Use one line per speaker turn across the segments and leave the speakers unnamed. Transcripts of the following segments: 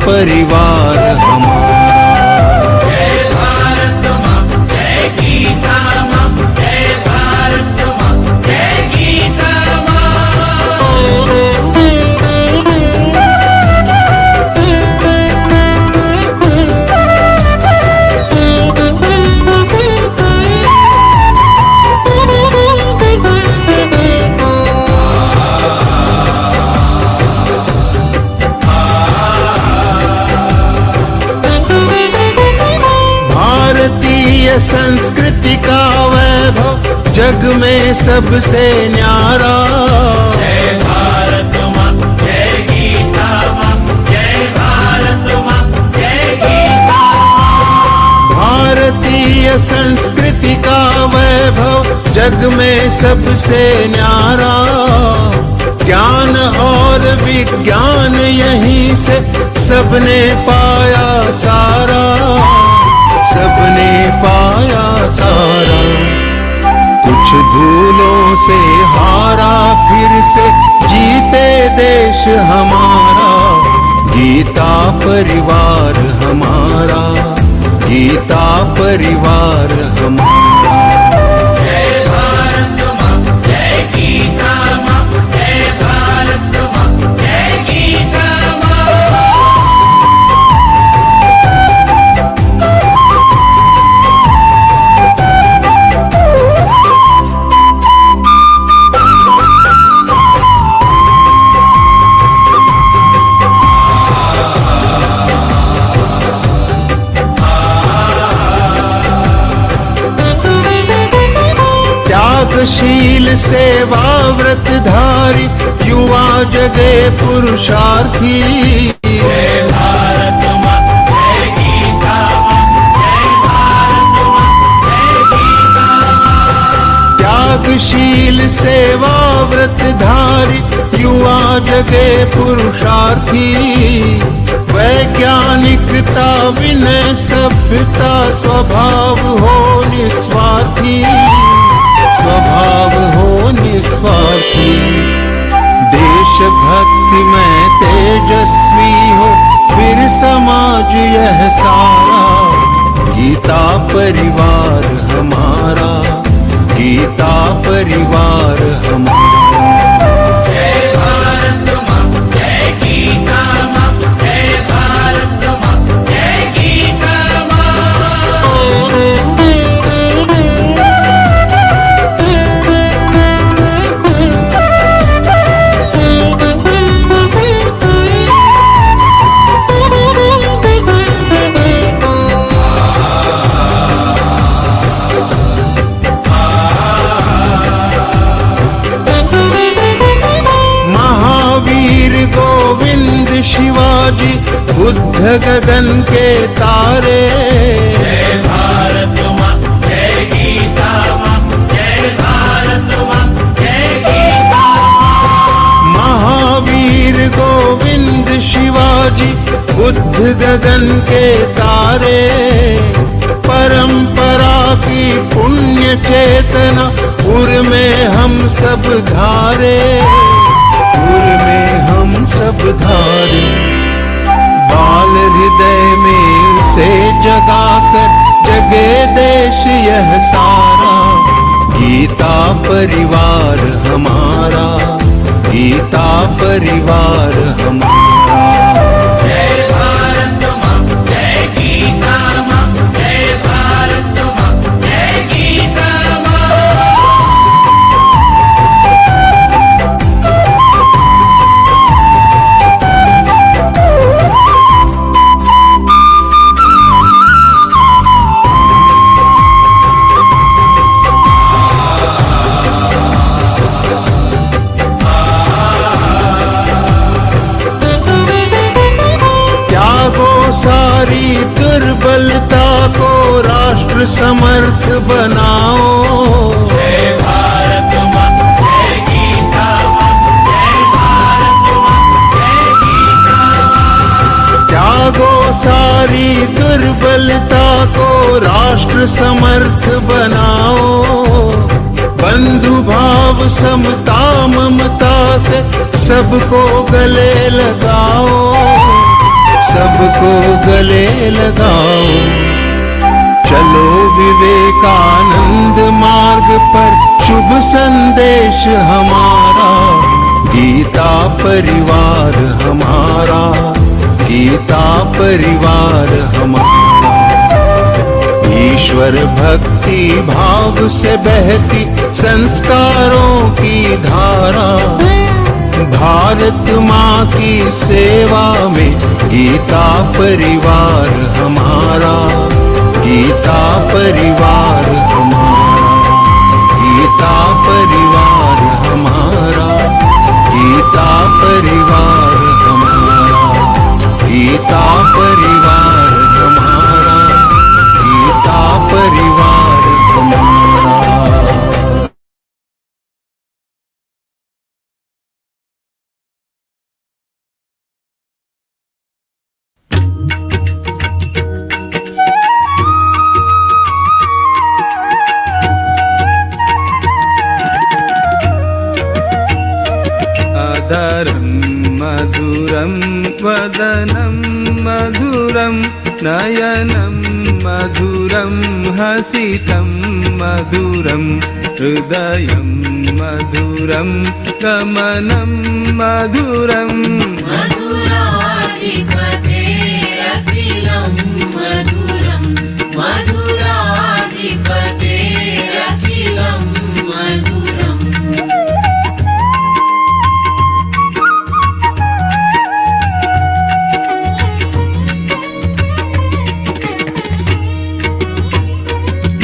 परिवार हमारा।
जय भारत माँ, जय गीता माँ, जय भारत माँ, जय गीता
संस्कृति का वैभव जग में सबसे न्यारा।
जय भारत माँ, जय गीता माँ, जय भारत माँ, जय गीता।
भारतीय संस्कृति का वैभव जग में सबसे न्यारा। ज्ञान और विज्ञान यहीं से सबने पाया सारा, सबने पाया सारा। कुछ धूलों से हारा फिर से जीते देश हमारा। गीता परिवार हमारा, गीता परिवार हमारा।
जय भारत माँ, जय गीता माँ, जय भारत माँ, जय गीता
शील सेवा व्रतधारी युवा जगे पुरुषार्थी।
जय भारत माँ, जय गीता माँ, जय भारत माँ, जय गीता।
त्यागशील सेवा व्रतधारी युवा जगे पुरुषार्थी। वैज्ञानिकता विनय सभ्यता स्वभाव हो निस्वार्थी, स्वभाव हो निस्वार्थी। देशभक्ति में तेजस्वी हो फिर समाज यह सारा। गीता परिवार हमारा, गीता परिवार हमारा।
जय भारत माँ, जय गीता माँ, जय भारत माँ, जय गीता
शिवाजी बुद्ध गगन के तारे।
जय भारत माँ, जय गीता माँ, जय भारत माँ, जय गीता।
महावीर गोविंद शिवाजी बुद्ध गगन के तारे। परंपरा की पुण्य चेतना उर में हम सब धारे, उर में हम सब धारे। बाल हृदय में उसे जगाकर जगे देश यह सारा। गीता परिवार हमारा, गीता परिवार हमारा।
जय भारत माँ, जय गीता माँ, जय भारत माँ, जय गीता
दुर्बलता को राष्ट्र समर्थ बनाओ।
जय भारत माँ, जय गीता माँ, जय भारत माँ, जय गीता।
त्यागो सारी दुर्बलता को राष्ट्र समर्थ बनाओ। बंधु भाव समता ममता से सबको गले लगाओ, सब सबको गले लगाओ। चलो विवेकानंद मार्ग पर, शुभ संदेश हमारा। गीता परिवार हमारा, गीता परिवार हमारा। ईश्वर भक्ति भाव से बहती संस्कारों की धारा। भारत माँ की सेवा में गीता परिवार हमारा, गीता परिवार हमारा, गीता परिवार हमारा, गीता परिवार हमारा, गीता परिवार हमारा, गीता परिवार हमारा।
अधरं मधुरं वदनं मधुरं नयनं मधुरं हसितं मधुरं हृदयं मधुरं गमनं मधुरं।
मधुराधिपतेरखिलं मधुरं, मधुराधिपतेरखिलं मधुरम्।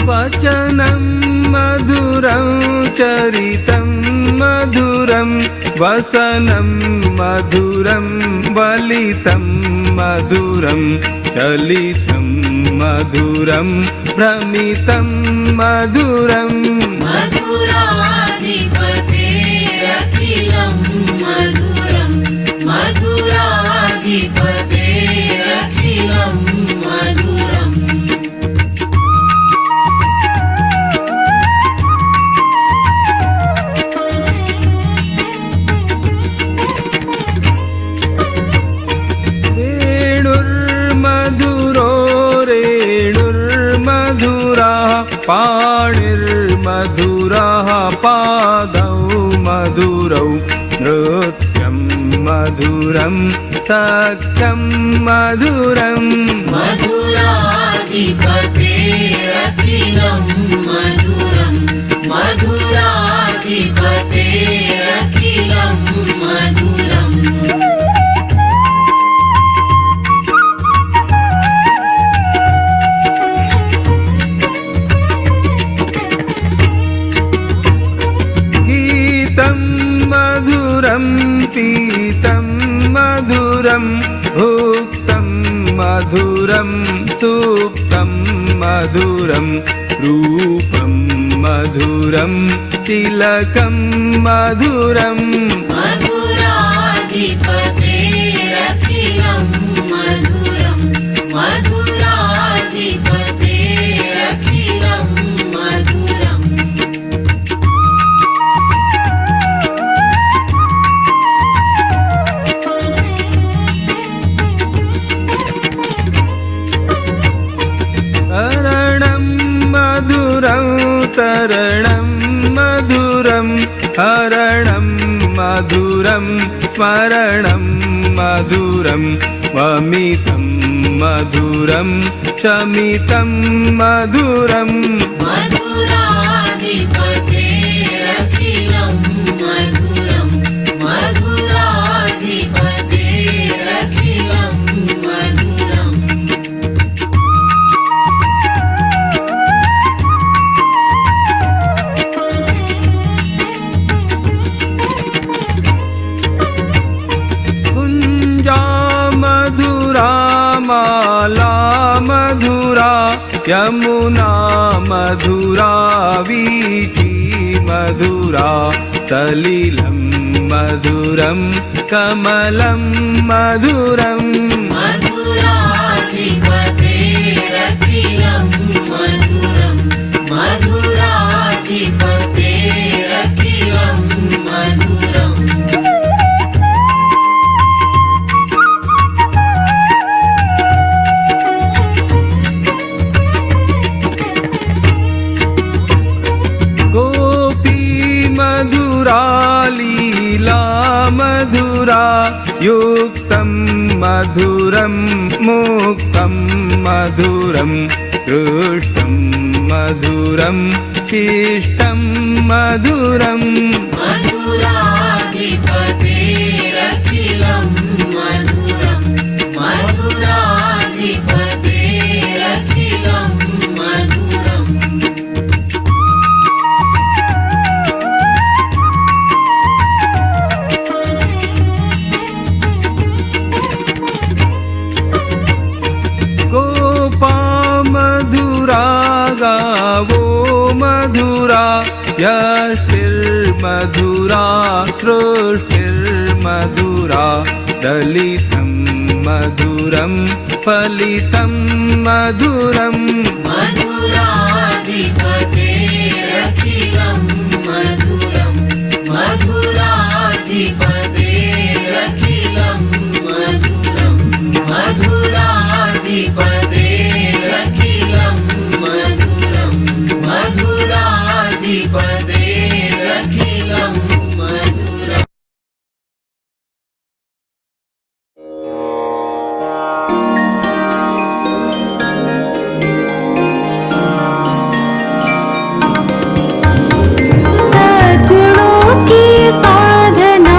वचनं मधुरं चरितं मधुरं वसनं मधुरं वलितं मधुरं चलितं मधुरं भ्रमितं मधुरं।
मधुराधिपतेरखिलं मधुरं, मधुराधिपतेरखिलं मधुरम्।
पाणिर्मधुरः पादौ मधुरौ नृत्यं मधुरं सख्यं मधुरम्।
मधुराधिपतेरखिलं मधुरं, मधुराधिपतेरखिलं मधुरम्।
मधुरं पीतं मधुरं भुक्तं मधुरं सुप्तं मधुरं रूपं मधुरं तिलकं मधुरम्।
मधुराधिपतेरखिलं मधुरं, मधुराधिपतेरखिलं मधुरम्।
तरणं मधुरं हरणं मधुरं स्मरणं मधुरं वमितं मधुरं शमितं मधुरम्।
मधुराधिपतेरखिलं मधुरं, मधुराधिपतेरखिलं मधुरम्।
माला मधुरा यमुना मधुरा वीची मधुरा सलिलं मधुरं कमलं मधुरम्।
मधुराधिपतेरखिलं मधुरं, मधुराधिपतेरखिलं मधुरम्।
युक्तं मधुरं मुक्तं मधुरं दृष्टं मधुरं शिष्टं मधुरम्
मधुराधिपतेरखिलं मधुरं मधुराधिपतेरखिलं मधुरम्
गोपा मधुरा गावो मधुरा यष्टिर्मधुरा सृष्टिर्मधुरा दलितं मधुरं फलितं मधुरम्
मधुराधिपतेरखिलं मधुरं मधुराधिपतेरखिलं मधुरं मधुराधिपतेरखिलं मधुरं मधुराधिपतेरखिलं मधुरम्
सद्गुणों की साधना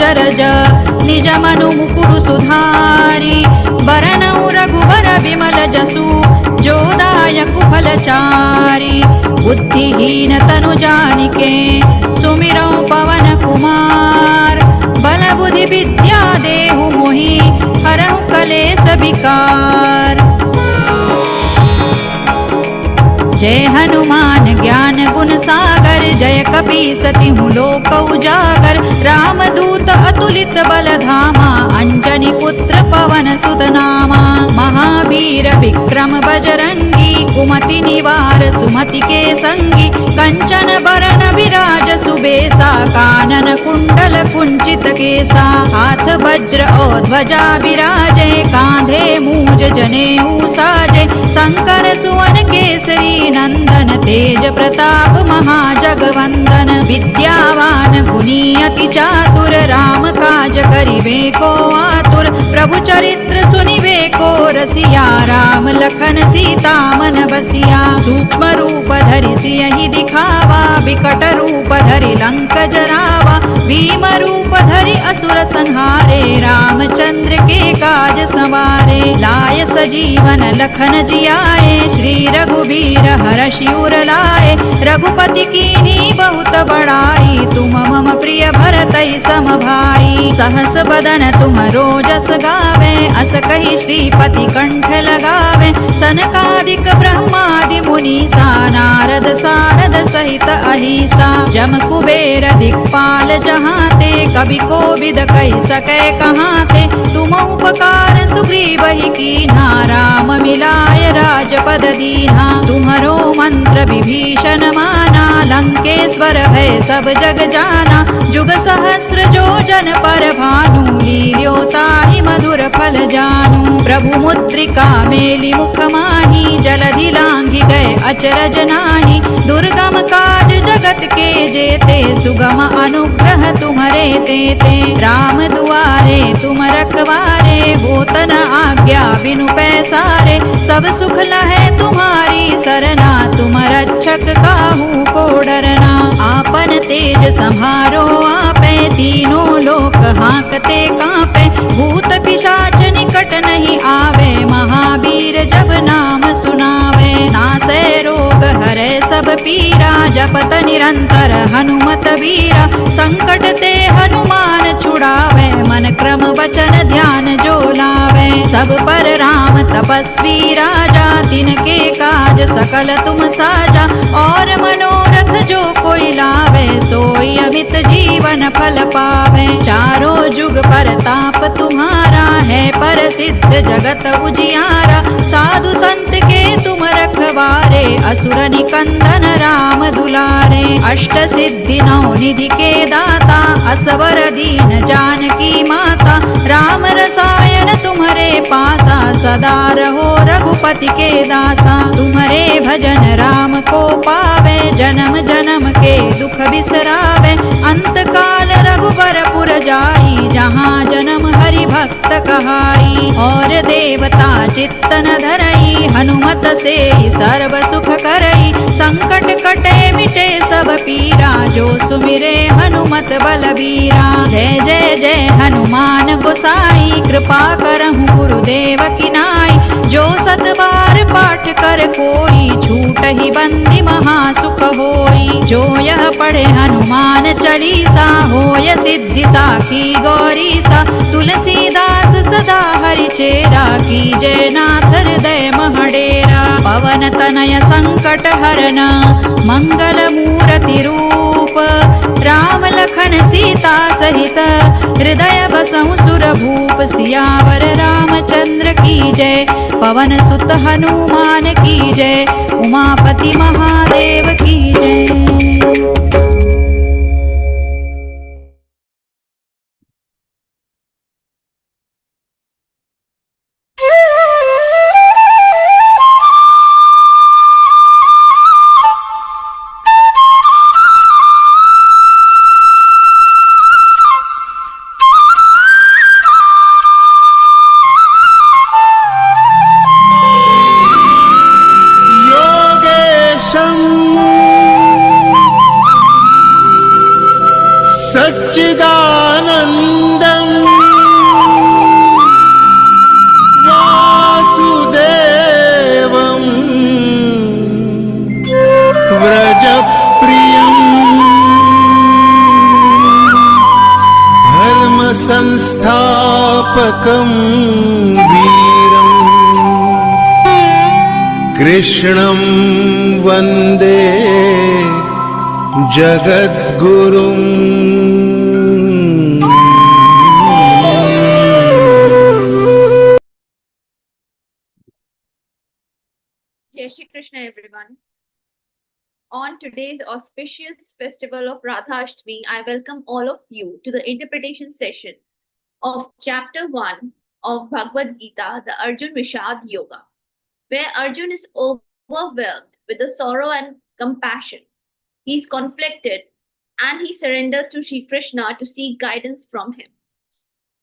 अचरज निज मनु मुकुरु सुधारी बरनौ रघुबर बिमल जसु जोदायक फलचारी बुद्धिहीन तनु जानिके सुमिरौ पवन कुमार बल बुद्धि विद्या देहु मोहि हरहु कलेस विकार। जय हनुमान ज्ञान गुण सागर जय कपीसति लोक उजागर रामदूत अतुलित बल धामा अंजनी पुत्र पवन सुत नामा महावीर विक्रम बजरंगी कुमति निवार सुमति के संगी कंचन बरन विराज सुबेसा कानन कुंडल कुंचित केसा हाथ वज्र और ध्वजा विराजे कांधे मूज जनेऊ साजे शंकर सुवन केसरी नंदन तेज प्रताप महाजगवंदन विद्यावान गुणी अति चातुर राम काज करिबे को आतुर प्रभु चरित्र सुनिबे को रसिया राम लखन सीता मन बसिया सूक्ष्म रूप धरि सियहि दिखावा विकट रूप धरि लंक जरावा भीम रूप धरि असुर संहारे रामचंद्र के काज संवारे लाय सजीवन लखन जियाए श्री रघुबीर हरषि उर लाए रघुपति कीन्ही बहुत बड़ाई तुम मम प्रिय भरतहि सम भाई सहस बदन तुम रोजस गावे अस कहि श्रीपति कंठ लगावे सनकादिक ब्रह्मादि मुनीसा नारद सारद सहित अहिसा जम कुबेर दिक्पाल जहाते कवि कोविद कहि सकै कहाते तुम उपकार सुग्रीवहि कीन्हा राम मिलाय राजपद दीन्हा तुम्हरो मंत्र विभीषण माना लंकेश्वर भय सब जग जाना जुग सहस्र जो जन पर भानु लील्योताहि मधुर फल जानू प्रभु मुद्रिका मेलि मुख माही जलधि लांघि गए अचरज नाही दुर्गम काज जगत के जेते सुगम अनुग्रह तुम्हरे तेते राम दुआरे तुम रखवारे होत न आज्ञा बिनु पैसारे सब सुख लहै तुम्हारी सरना तुम रक्षक काहू को डरना आपन तेज संहारो आपे तीनों लोक हांकते कांपे भूत पिशाच निकट नहीं आवे महावीर जब नाम सुनावे नासै रोग हरै सब पीरा जपत निरंतर हनुमत वीरा संकट ते हनुमान छुड़ावे मन क्रम वचन ध्यान जो लावे सब पर राम तपस्वी राजा तिनके काज सकल तुम साजा और मनोरथ जो कोई लावे सोई अमित जीवन फल पावे चारों जुग पर ताप तुम्हारा है पर सिद्ध जगत उजियारा साधु संत के तुम रखवारे असुर निकंदन राम दुलारे अष्ट सिद्धि नौ निधि के दाता असवर दीन जानकी माता राम रसायन तुम्हारे पासा सदा रहो रघुपति के दासा तुम्हारे भजन राम को पावे जन्म जन्म के दुख बिसरावे अंत काल रघुबर पुर जाई जहाँ जन्म हरि भक्त कहाई और देवता चित्तन धरई हनुमत से सर्व सुख करई संकट कटे मिटे सब पीरा जो सुमिरे हनुमत बलबीरा जय जय जय हनुमान गोसाई कृपा करहु गुरुदेव की नाई जो सत बार पाठ कर कोई छूट ही बंदी महासुख होई जो यह पढ़े हनुमान चालीसा होय सिद्धि साखी गौरीसा तुलसीदास सदा हरि चेरा की जय नाथ हृदय महडेरा पवन तनय संकट हरन मंगल मूर्ति रूप राम लखन सीता सहित हृदय बसहु सुर भूप सियावर रामचंद्र की जय पवन सुत हनुमान की जय उमापति महादेव की जय।
संस्थापकं वीरम् कृष्णं वन्दे जगद्गुरुम्।
Jai Shri Krishna, everyone. On today's auspicious festival of Radha Ashtami, I welcome all of you to the interpretation session of chapter 1 of Bhagavad Gita, the Arjun Vishad Yoga, where Arjun is overwhelmed with the sorrow and compassion. He's conflicted and he surrenders to Shri Krishna to seek guidance from him.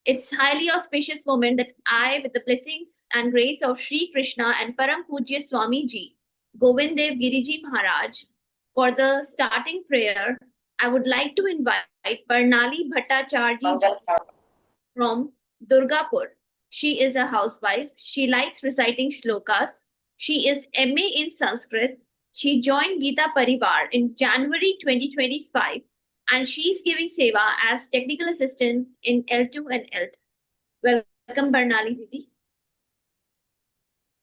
It's highly auspicious moment that I, with the blessings and grace of Shri Krishna and Param Pujya Swamiji, Govind Dev Giriji Maharaj, for the starting prayer, I would like to invite Barnali Bhattacharya from Durgapur. She is a housewife. She likes reciting shlokas. She is MA in Sanskrit. She joined Geeta Pariwar in January 2025 and she's giving seva as technical assistant in L2 and L3. Welcome Barnali Didi.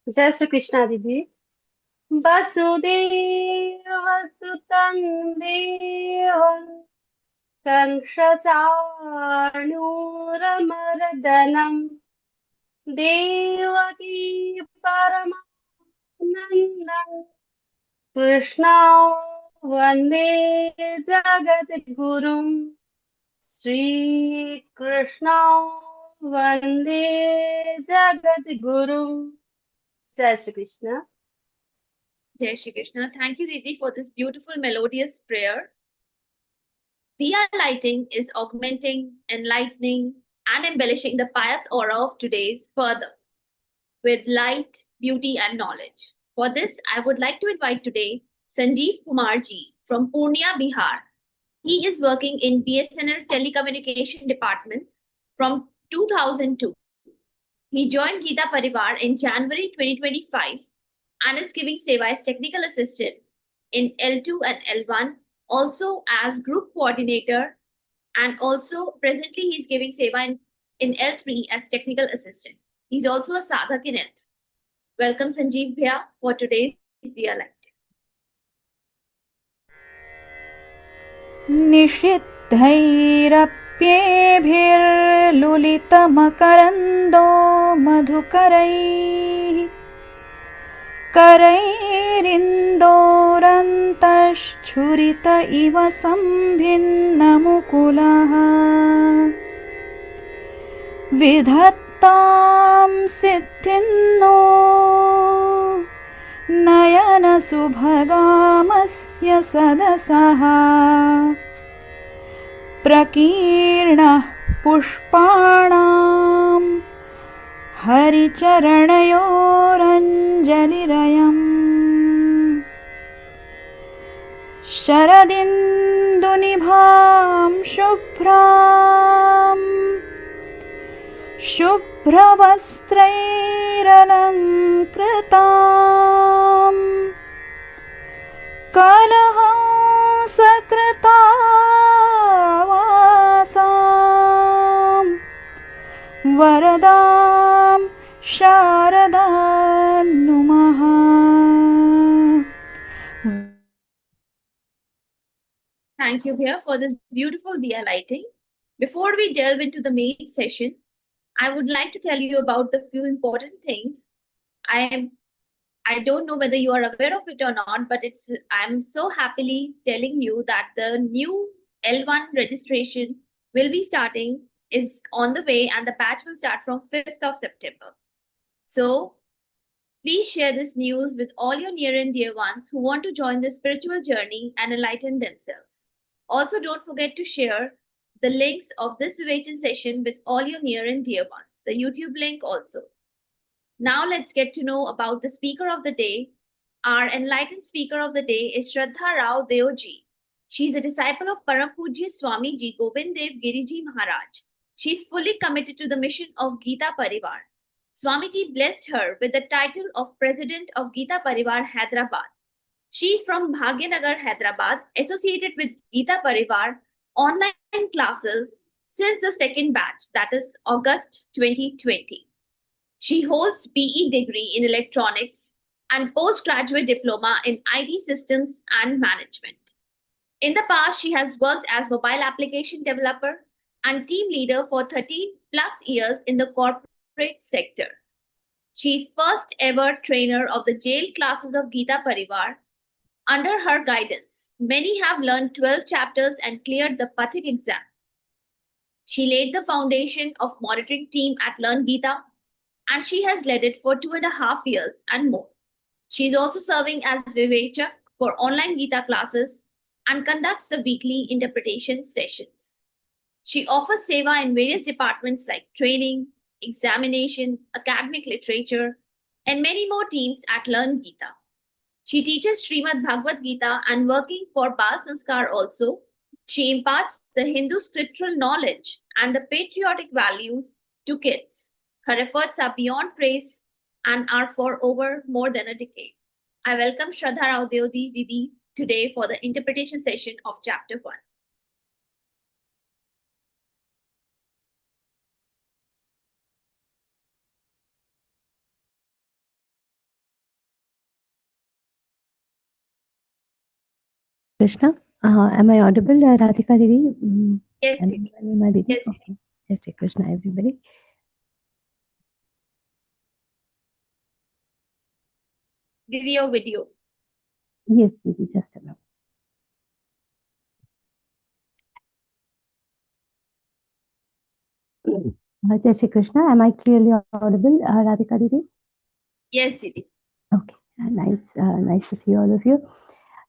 जय श्री कृष्णा दीदी। वसुदेवसुतं देवं कंसचाणूरमर्दनं देवकी परमानन्दं कृष्णं वन्दे जगद्गुरुं श्रीकृष्णं वन्दे जगद्गुरुं। जय Shri Krishna.
Jai Shri Krishna. Thank you, Didi, for this beautiful melodious prayer. Diya lighting is augmenting, enlightening, and embellishing the pious aura of today's further with light, beauty, and knowledge. For this, I would like to invite today Sanjeev Kumarji from Purnia, Bihar. He is working in BSNL Telecommunication Department from 2002. He joined Geeta Pariwar in January 2025 and is giving seva as technical assistant in L2 and L1, also as group coordinator, and also presently he's giving seva in L3 as technical assistant. He's also a sadhak in L3. Welcome Sanjeev Bhaiya for today's Diya Light.
निषिद्धैरप्येभिर्लुलितमकरन्दो मधुकरैः करैरिन्दोरन्तश्छुरित इव सम्भिन्नमुकुलः विधत्तां सिद्धिन्नो नयनसुभगामस्य सदसः प्रकीर्णः पुष्पाणां हरिचरणयोरञ्जलिरयम् शरदिन्दुनिभां शुभ्रवस्त्रैरलङ्कृतां कलहंसकृतावासां वरदां शारदां नुमः।
Thank you, Bhaiya, for this beautiful Diya lighting. Before we delve into the main session, I would like to tell you about the few important things. I don't know whether you are aware of it or not, but I'm so happily telling you that the new L1 registration will be starting, is on the way, and the batch will start from 5th of September. So please share this news with all your near and dear ones who want to join the spiritual journey and enlighten themselves. Also, don't forget to share the links of this Vivechan session with all your near and dear ones, the YouTube link also. Now let's get to know about the speaker of the day. Our enlightened speaker of the day is Shraddha Raodeo ji. She is a disciple of Param Pujya Swamiji Govind Dev Giriji Maharaj. She is fully committed to the mission of Geeta Pariwar. Swamiji blessed her with the title of President of Geeta Pariwar, Hyderabad. She is from Bhagyanagar, Hyderabad, associated with Geeta Pariwar, online classes, since the second batch, that is August 2020. She holds BE degree in electronics and postgraduate diploma in IT systems and management. In the past, she has worked as mobile application developer and team leader for 30 plus years in the corporate sector. She is first ever trainer of the jail classes of Geeta Pariwar. Under her guidance, many have learned 12 chapters and cleared the Pathik exam. She laid the foundation of monitoring team at Learngeeta, and she has led it for 2.5 years and more. She is also serving as Vivechak for online Geeta classes and conducts the weekly interpretation sessions. She offers seva in various departments like training, examination, academic literature, and many more teams at Learngeeta. She teaches Śrīmad-Bhagavadgītā and working for Bal Sanskar also. She imparts the Hindu scriptural knowledge and the patriotic values to kids. Her efforts are beyond praise and are for over more than a decade. I welcome Shraddha Raodeo Didi today for the interpretation session of Chapter 1.
Krishna, am I audible, Radhika Didi?
Yes,
Am
Didi.
I Nima Didi?
Yes, Didi.
Okay. Jai Shri Krishna, everybody.
Didi, your video.
Yes, Didi, just a minute. Jai Shri Krishna, am I clearly audible, Radhika Didi?
Yes, Didi.
Okay, nice to see all of you.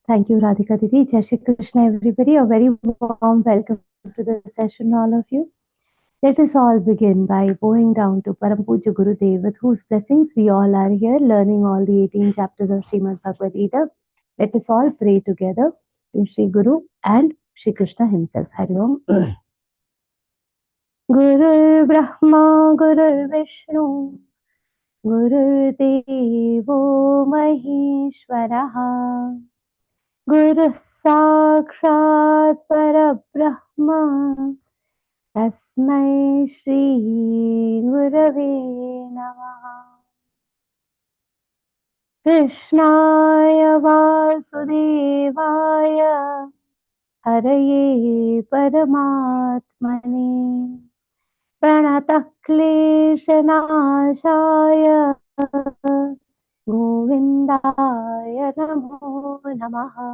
Thank you, Radhika Didi. Jai Shri Krishna, everybody. A very warm welcome to the session, all of you. Let us all begin by bowing down to Param Puja Gurudev, with whose blessings we all are here learning all the 18 chapters of Śrīmad-Bhagavadgītā. Let us all pray together to Shri Guru and Shri Krishna himself. Hari Om. Guru Brahma, Guru Vishnu, Guru Devo Maheshwaraha, Guru Sakshat Parabrahma, Tasmai Shri Gurave Namaha. Krishnaya Vasudevaya Haraye Paramatmane Pranatah Kleshanashaya Govindaya Namo Namaha.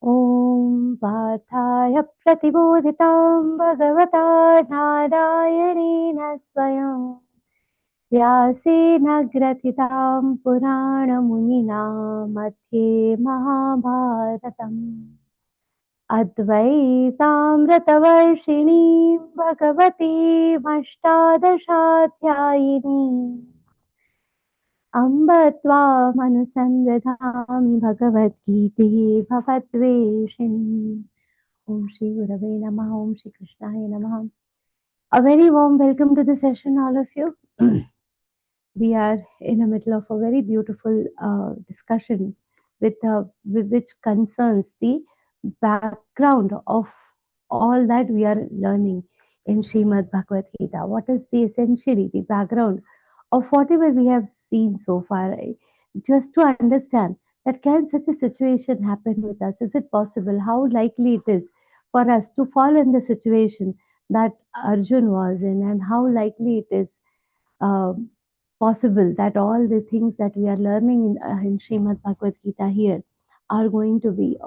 Om Parthaya Pratibodhitam Bhagavata Narayanena Swayam Vyasena Gratitam Purana Munina Madhye Mahabharatam Advaitamratavarshini Bhagavati Mashtadashatyayini Ambatva Manusandadhami Bhagavad-gīte Bhavatveshini. Om Shri Gurave Namaha, Om Shri Krishnaya Namaha. A very warm welcome to the session, all of you. We are in the middle of a very beautiful discussion which concerns the background of all that we are learning in Śrīmad-Bhagavadgītā. What is essentially the background of whatever we have seen so far? Just to understand that, can such a situation happen with us? Is it possible? How likely it is for us to fall in the situation that Arjun was in, and how likely it is possible that all the things that we are learning in Śrīmad-Bhagavadgītā here are going to be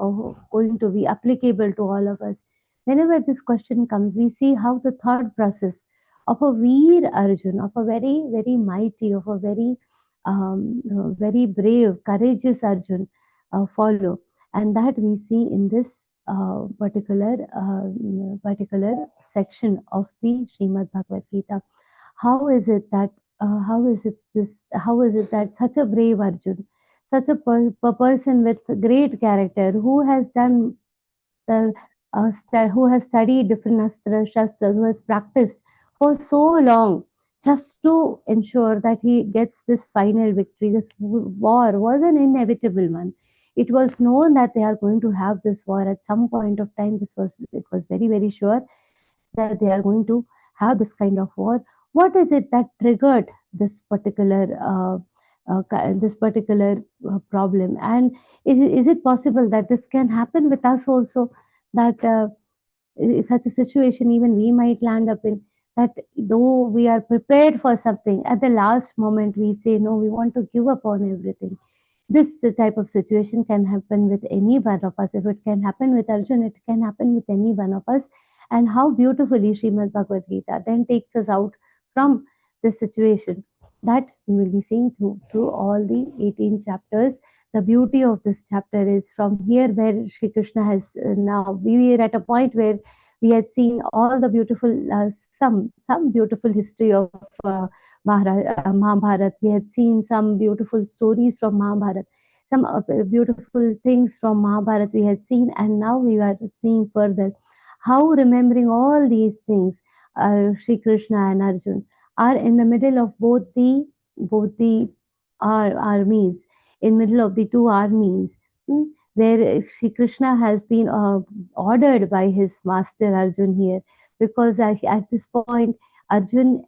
applicable to all of us. Whenever this question comes, we see how the thought process of a Veer Arjun, of a very, very mighty, of a very, very brave, courageous Arjun follow. And that we see in this particular section of the Śrīmad-Bhagavadgītā. How is it that such a brave Arjun, such a person with great character, who has done who has studied different astras, shastras, who has practiced for so long just to ensure that he gets this final victory? This war was an inevitable one. It was known that they are going to have this war at some point of time. It was very, very sure. that they are going to have this kind of war? What is it that triggered this particular problem? And is it possible that this can happen with us also? That such a situation even we might land up in, that though we are prepared for something, at the last moment we say no, we want to give up on everything. This type of situation can happen with any one of us. If it can happen with Arjun, it can happen with any one of us. And how beautifully Śrīmad-Bhagavadgītā then takes us out from this situation, that we will be seeing through all the 18 chapters. The beauty of this chapter is from here where Sri Krishna has now, we were at a point where we had seen all the beautiful, some beautiful history of Mahabharat. We had seen some beautiful stories from Mahabharat, some beautiful things from Mahabharat we had seen, and now we are seeing further how, remembering all these things, Sri Krishna and Arjun are in the middle of both the armies, in middle of the two armies, where Sri Krishna has been ordered by his master Arjun here, because at this point Arjun's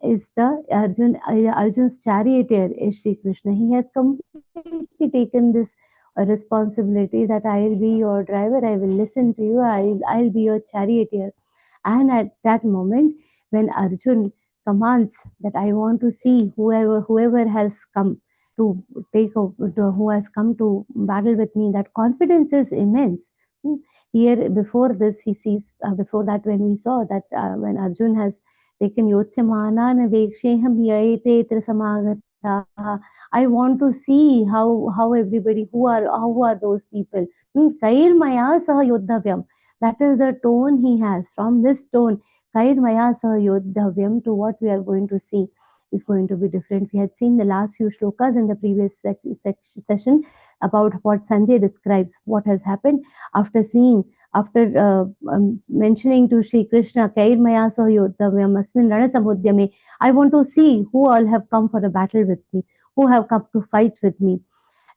charioteer is Sri Krishna. He has completely taken this responsibility that I will be your driver, I will listen to you, I'll be your charioteer. And at that moment, when Arjun commands that I want to see whoever has come to who has come to battle with me, that confidence is immense. Hmm. Here, before this, he sees, before that, when we saw that when Arjun has taken Yotsyamana Veksheham Yaetetra Samagataha, I want to see how everybody, who are those people. Kair Maya Saha Yodhavyam. That is the tone he has. From this tone, Kair Maya Saha Yodhavyam, to what we are going to see is going to be different. We had seen the last few shlokas in the previous session about what Sanjay describes, what has happened after seeing, after mentioning to Sri Krishna, Kair Maya Saha Yodhavyam Asmin Rana Samudhyame, I want to see who all have come for a battle with me, who have come to fight with me.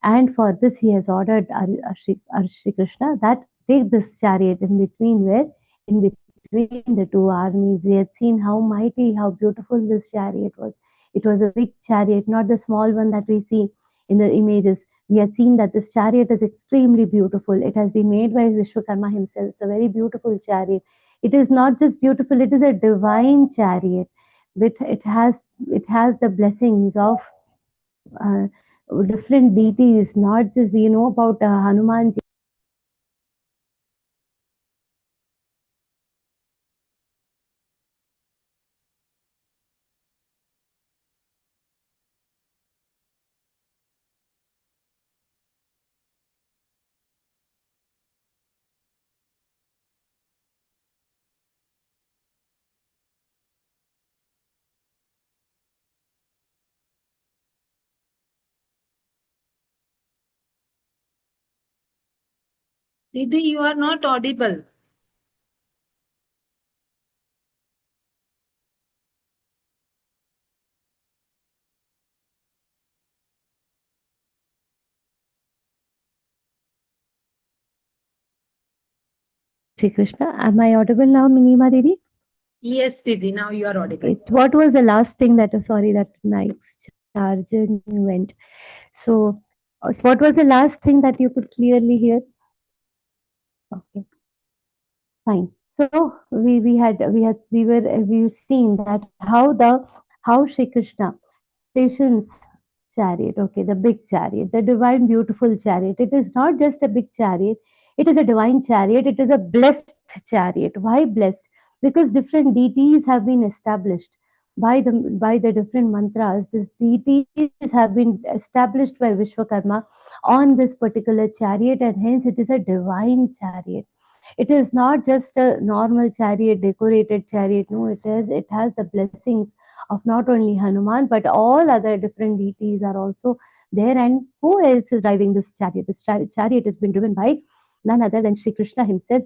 And for this, he has ordered Shri Krishna that take this chariot in between, where in between the two armies. We had seen how mighty, how beautiful this chariot was. It was a big chariot, not the small one that we see in the images. We had seen that this chariot is extremely beautiful. It has been made by Vishwakarma himself. It's a very beautiful chariot. It is not just beautiful, it is a divine chariot. It has the blessings of different deities, not just, we know about Hanuman.
Didi, you are not audible.
Shri Krishna, am I audible now, Minima Didi?
Yes, Didi, now you are audible.
What was the last thing that, sorry, that my charger went. So, what was the last thing that you could clearly hear? Okay, fine. So we've seen that how Shri Krishna stations chariot, okay, the big chariot, the divine beautiful chariot. It is not just a big chariot, it is a divine chariot, it is a blessed chariot. Why blessed? Because different deities have been established by the different mantras. These deities have been established by Vishwakarma on this particular chariot, and hence it is a divine chariot. It is not just a normal chariot, decorated chariot. No, it has the blessings of not only Hanuman, but all other different deities are also there. And who else is driving this chariot? This chariot has been driven by none other than Sri Krishna himself.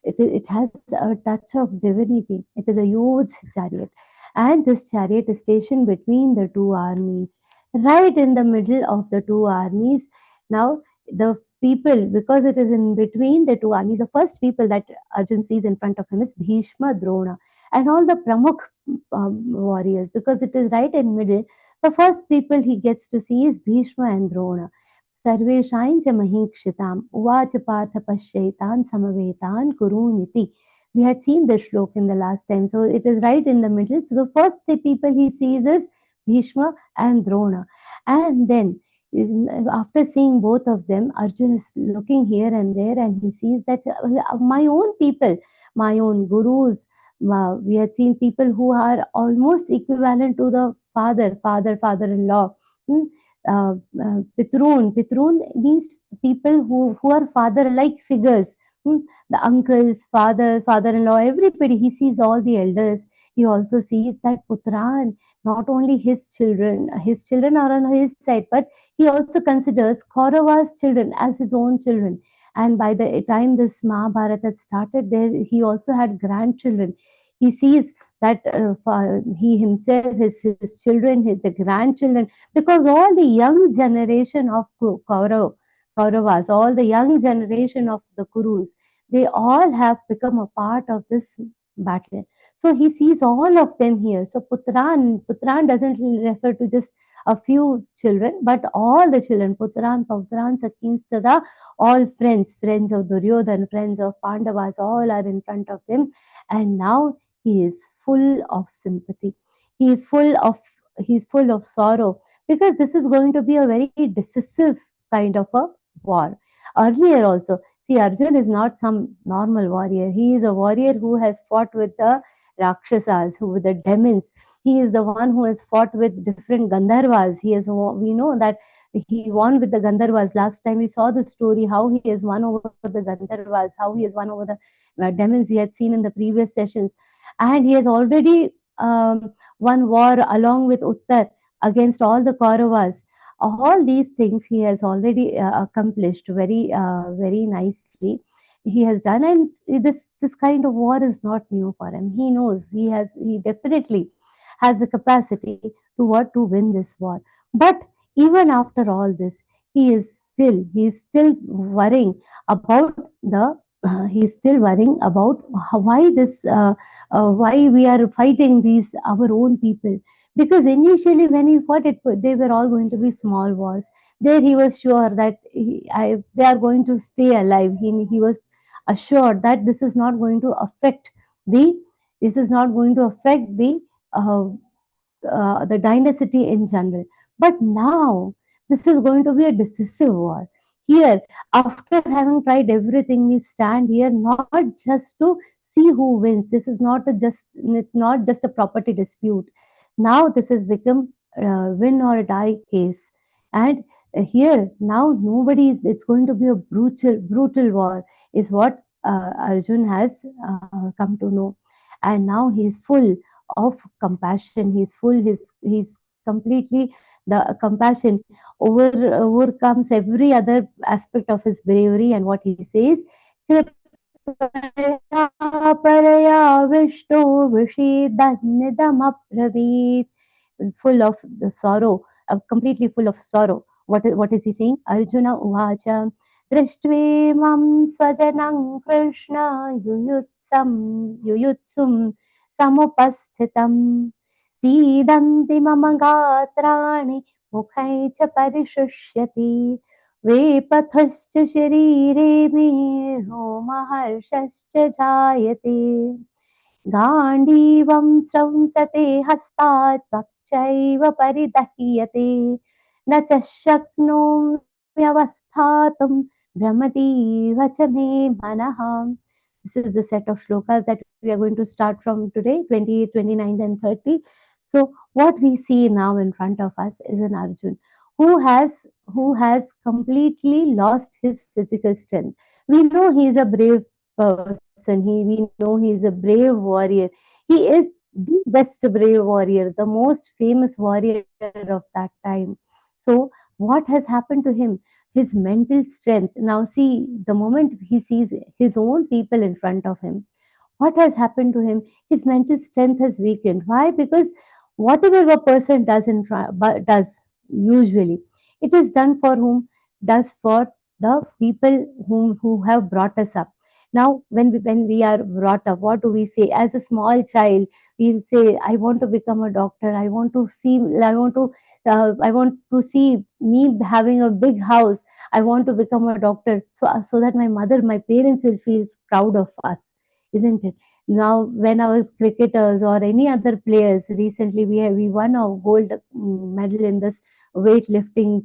It has a touch of divinity. It is a huge chariot. And this chariot is stationed between the two armies, right in the middle of the two armies. Now, the people, because it is in between the two armies, the first people that Arjun sees in front of him is Bhishma, Drona. and all the pramukh warriors, because it is right in middle. The first people he gets to see is Bhishma and Drona. Sarveshain cha mahikshitam uvacha partha pashyaitan samavetan kuruniti. We had seen this shlok in the last time, so it is right in the middle. So the first the people he sees is Bhishma and Drona, and then after seeing both of them, Arjun is looking here and there, and he sees that my own people, my own gurus, we had seen people who are almost equivalent to the father-in-law. Hmm? Pitrun means people who are father-like figures. Hmm? The uncles, father-in-law, everybody. He sees all the elders. He also sees that Putran, not only his children are on his side, but he also considers Kaurava's children as his own children. And by the time this Mahabharata had started, there he also had grandchildren. He sees that he himself, his children, the grandchildren, because all the young generation of Kauravas, all the young generation of the Kurus, they all have become a part of this battle. So he sees all of them here. So Putran doesn't refer to just a few children, but all the children, Pautran, Sakhim, Sada, all friends of Duryodhan, friends of Pandavas, all are in front of him. And now he is full of sympathy. He is full of sorrow, because this is going to be a very decisive kind of a war. Earlier also, see, Arjun is not some normal warrior. He is a warrior who has fought with the Rakshasas, with the demons. He is the one who has fought with different Gandharvas. We know that he won with the Gandharvas. Last time we saw the story how he has won over the Gandharvas, how he has won over the demons we had seen in the previous sessions. And he has already won war along with Uttar against all the Kauravas. All these things he has already accomplished very nicely. He has done, and this kind of war is not new for him. He knows he definitely has the capacity to win this war. But even after all this, he is still worrying about the he is still worrying about why we are fighting these our own people, because initially when he fought it, they were all going to be small wars. There he was sure that they are going to stay alive. He was assured that the this is not going to affect uh, the dynasty in general. But now this is going to be a decisive war. Here, after having tried everything, we stand here not just to see who wins. This is not just a property dispute. Now this has become win or die case, and here now nobody is. It's going to be a brutal war, is what Arjun has come to know, and now he is full of compassion. He's completely the compassion overcomes every other aspect of his bravery, and what he says, "Paraya Vishnu Vishidanidamapravit," full of the sorrow, completely full of sorrow. What is he saying? Arjuna Uvacha Drishtve Swajanam Krishna Yuyutsum Samupasthitam Sidanti Mama Gatrani Mukhai cha Parishusyati Vepathascha Sharire Me Romaharshascha Jayate गाण्डीवं स्रंसते हस्तात् त्वक्चैव परिदह्यते न च शक्नोम्यवस्थातुं भ्रमतीव च मे मनः. This is the set of shlokas that we are going to start from today, 28, 29, and 30. So what we see now in front of us is an Arjun who has completely lost his physical strength. We know he is a brave person. We know he is a brave warrior. He is the best brave warrior, the most famous warrior of that time. So what has happened to him? His mental strength. Now see, the moment he sees his own people in front of him, what has happened to him? His mental strength has weakened. Why? Because whatever a person does usually, it is done for whom? Does for the people who have brought us up. Now, when we are brought up, what do we say? As a small child, we'll say, I want to become a doctor. I want to see me having a big house. I want to become a doctor, so that my parents will feel proud of us, isn't it? Now, when our cricketers or any other players, recently we won a gold medal in this weightlifting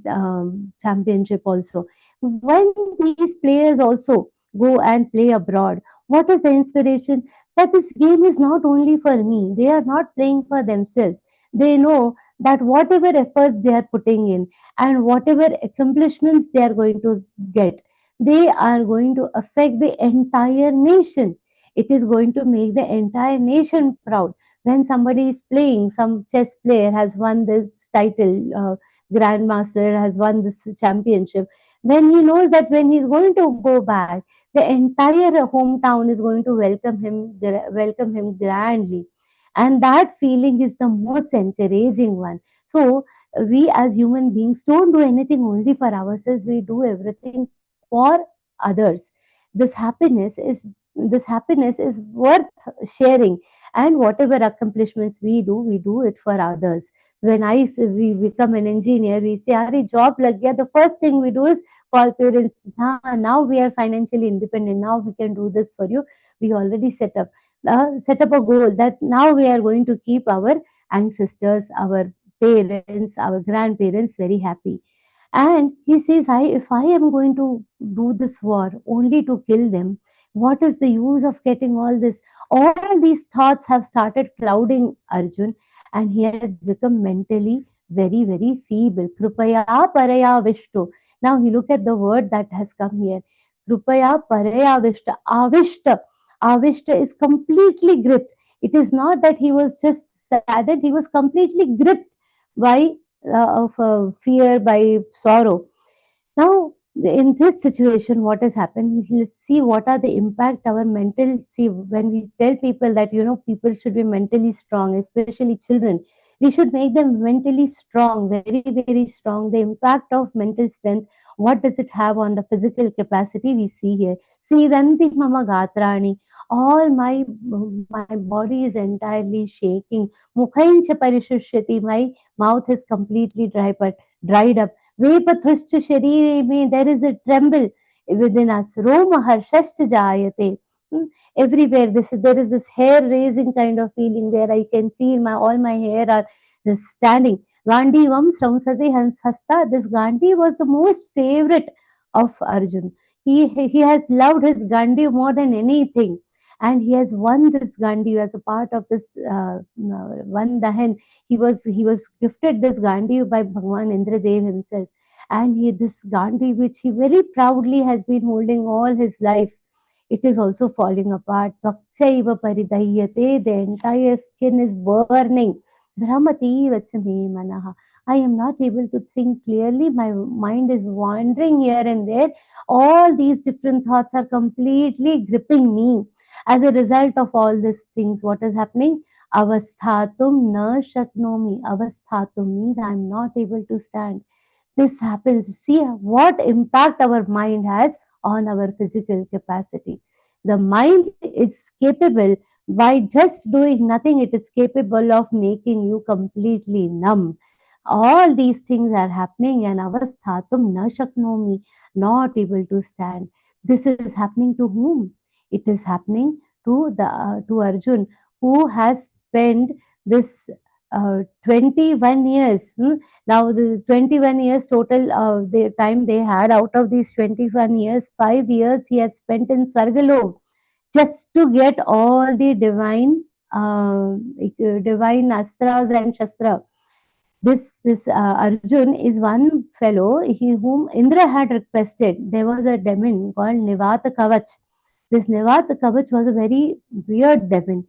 championship also. When these players also go and play abroad, what is the inspiration? That this game is not only for me. They are not playing for themselves. They know that whatever efforts they are putting in and whatever accomplishments they are going to get, they are going to affect the entire nation. It is going to make the entire nation proud. When somebody is playing, some chess player has won this title, grandmaster has won this championship, when he knows that when he's going to go back, the entire hometown is going to welcome him grandly, and that feeling is the most encouraging one. So we as human beings don't do anything only for ourselves, we do everything for others. This happiness is worth sharing, and whatever accomplishments we do it for others. When we become an engineer, we say, "Are job lag gaya?" The first thing we do is call parents. Now we are financially independent. Now we can do this for you. We already set up a goal that now we are going to keep our ancestors, our parents, our grandparents very happy. And he says, if I am going to do this war only to kill them, what is the use of getting all this? All these thoughts have started clouding Arjun, and he has become mentally very, very feeble. Krupaya paraya vishtu. Now he look at the word that has come here. Krupaya paraya vishta. Avishta. Avishta is completely gripped. It is not that he was just saddened, he was completely gripped by fear, by sorrow. Now, in this situation, what has happened? Let's see what are the impact our mental. See, when we tell people that people should be mentally strong, especially children, we should make them mentally strong, very very strong. The impact of mental strength. What does it have on the physical capacity? We see here. See, Danti Mama Gatrani. All my body is entirely shaking. Mukhaincha Parishushati. My mouth is completely dried up. Vepathuscha sharire mein, there is a tremble within us. Roma harshashcha jayate. Everywhere there is this hair raising kind of feeling where I can feel all my hair are just standing. Gandivam sramsate hasta. This Gandhi was the most favorite of Arjun. He has loved his Gandhi more than anything. And he has won this Gandhi as a part of this one Dahan. He was gifted this Gandhi by Bhagwan Indradev himself, and this Gandhi which he very proudly has been holding all his life, it is also falling apart. Tvakshaiva paridahyate, the entire skin is burning. Brahmati vachame manaha. I am not able to think clearly. My mind is wandering here and there. All these different thoughts are completely gripping me. As a result of all these things, what is happening? Avasthatum na shaknomi. Avasthatum means I am not able to stand. This happens. See what impact our mind has on our physical capacity. The mind is capable, by just doing nothing, it is capable of making you completely numb. All these things are happening, and avasthatum na shaknomi, not able to stand. This is happening to whom? It is happening to Arjun, who has spent this 21 years. Now, the 21 years total, the time they had, out of these 21 years, 5 years he had spent in Swargalok just to get all the divine astras and shastra. This Arjun is one fellow whom Indra had requested. There was a demon called Nivata Kavach. This Nivata Kavach was a very weird demon.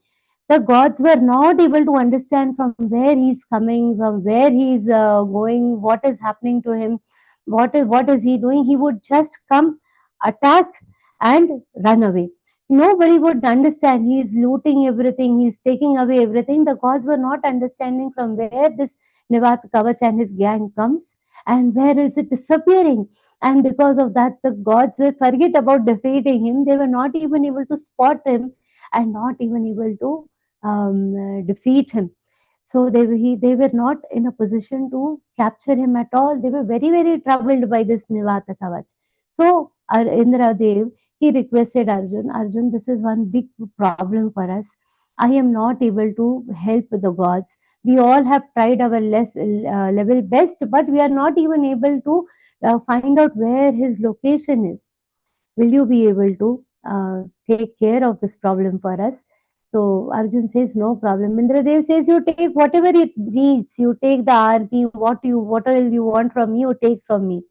The gods were not able to understand from where he's coming, from where he's going, what is happening to him, what is he doing. He would just come, attack, and run away. Nobody would understand. He's looting everything, he's taking away everything. The gods were not understanding from where this Nivat Kavach and his gang comes, and where is it disappearing. And because of that, the gods will forget about defeating him. They were not even able to spot him and not even able to defeat him. So they were not in a position to capture him at all. They were very, very troubled by this Nivata Kavach. So Indra Dev, he requested Arjun, Arjun, this is one big problem for us. I am not able to help the gods. We all have tried our level best, but we are not even able to find out where his location is. Will you be able to take care of this problem for us? So Arjun says, no problem. Indradev says, you take whatever it needs. You take the army, whatever you want from me, you take from me.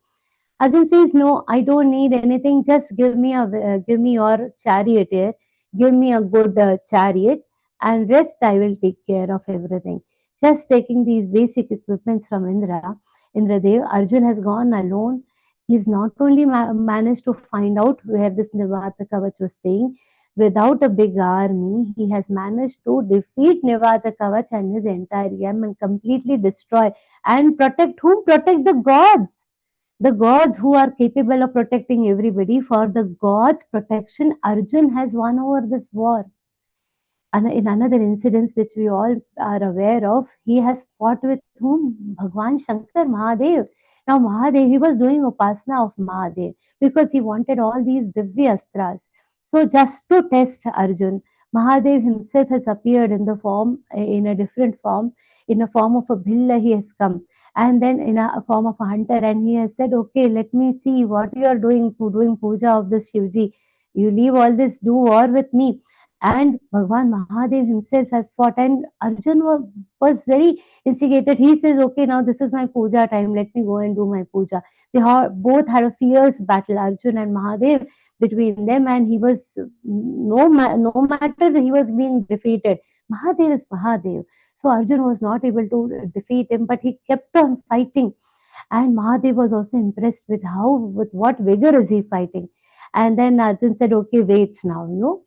Arjun says, no, I don't need anything. Just give me your chariot here. Give me a good chariot, and rest I will take care of everything. Just taking these basic equipments from Indradev, Arjun has gone alone. He's not only managed to find out where this Nivata Kavach was staying. Without a big army, he has managed to defeat Nivata Kavach and his entire game and completely destroy and protect whom? Protect the gods, the gods who are capable of protecting everybody. For the gods' protection, Arjun has won over this war. And in another incident which we all are aware of, he has fought with whom? Bhagwan Shankar, Mahadev. Now Mahadev, he was doing upasana of Mahadev because he wanted all these Divya Astras. So just to test Arjun, Mahadev himself has appeared in the form, in a different form, in a form of a bhilla he has come. And then in a form of a hunter, and he has said, okay, let me see what you are doing puja of this Shivji. You leave all this, do war with me. And Bhagwan Mahadev himself has fought, and Arjun was very instigated. He says, okay, now this is my puja time, let me go and do my puja. They both had a fierce battle, Arjun and Mahadev, between them, and he was, no matter, he was being defeated. Mahadev is Mahadev. So Arjun was not able to defeat him, but he kept on fighting. And Mahadev was also impressed with with what vigor is he fighting. And then Arjun said, okay, wait now,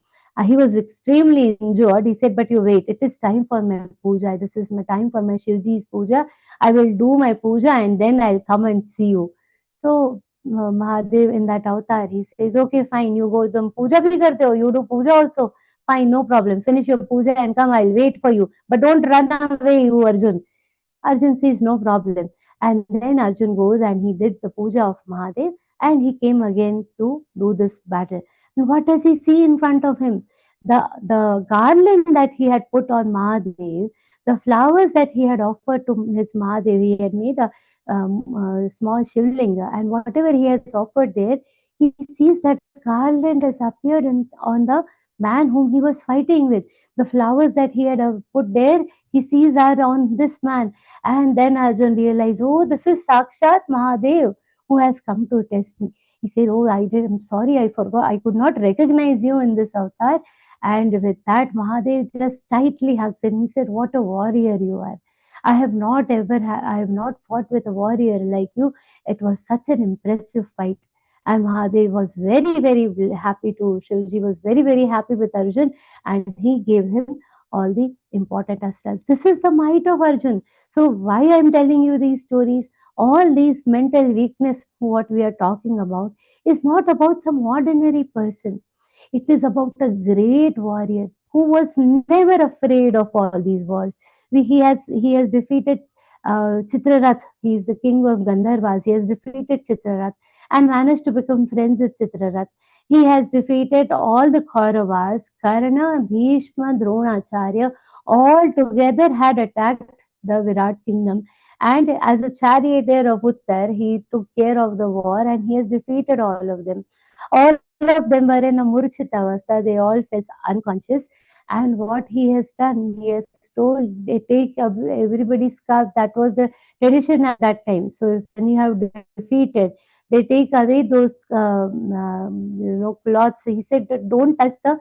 he was extremely injured. He said, but you wait, it is time for my puja. This is my time for my Shivji's puja. I will do my puja and then I'll come and see you. So Mahadev in that avatar, he says, okay, fine, you go, tum puja bhi karte ho, you do puja also. Fine, no problem. Finish your puja and come, I'll wait for you. But don't run away, you Arjun. Arjun says, no problem. And then Arjun goes and he did the puja of Mahadev and he came again to do this battle. And what does he see in front of him? The garland that he had put on Mahadev, the flowers that he had offered to his Mahadev, he had made a small shivlinga, and whatever he has offered there, he sees that garland has appeared on the man whom he was fighting with. The flowers that he had put there, he sees are on this man. And then Arjun realized, oh, this is Sakshat Mahadev who has come to test me. He said, oh, I'm sorry, I forgot. I could not recognize you in this avatar. And with that, Mahadev just tightly hugs him. He said, what a warrior you are. I have not fought with a warrior like you. It was such an impressive fight. And Mahadev was very, very happy to, Shivji was very, very happy with Arjun, and he gave him all the important astras. This is the might of Arjun. So why I'm telling you these stories, all these mental weakness, what we are talking about, is not about some ordinary person. It is about a great warrior who was never afraid of all these wars. He has defeated Chitrarath. He is the king of Gandharvas. He has defeated Chitrarath and managed to become friends with Chitrarath. He has defeated all the Kauravas. Karna, Bhishma, Dronacharya all together had attacked the Virat kingdom. And as a charioteer of Uttar, he took care of the war and he has defeated all of them. All of them were in a Murchita Avastha. They all fell unconscious. And what he has done, he has told, they take everybody's scarves. That was the tradition at that time. So when you have defeated, they take away those cloths. He said that don't touch the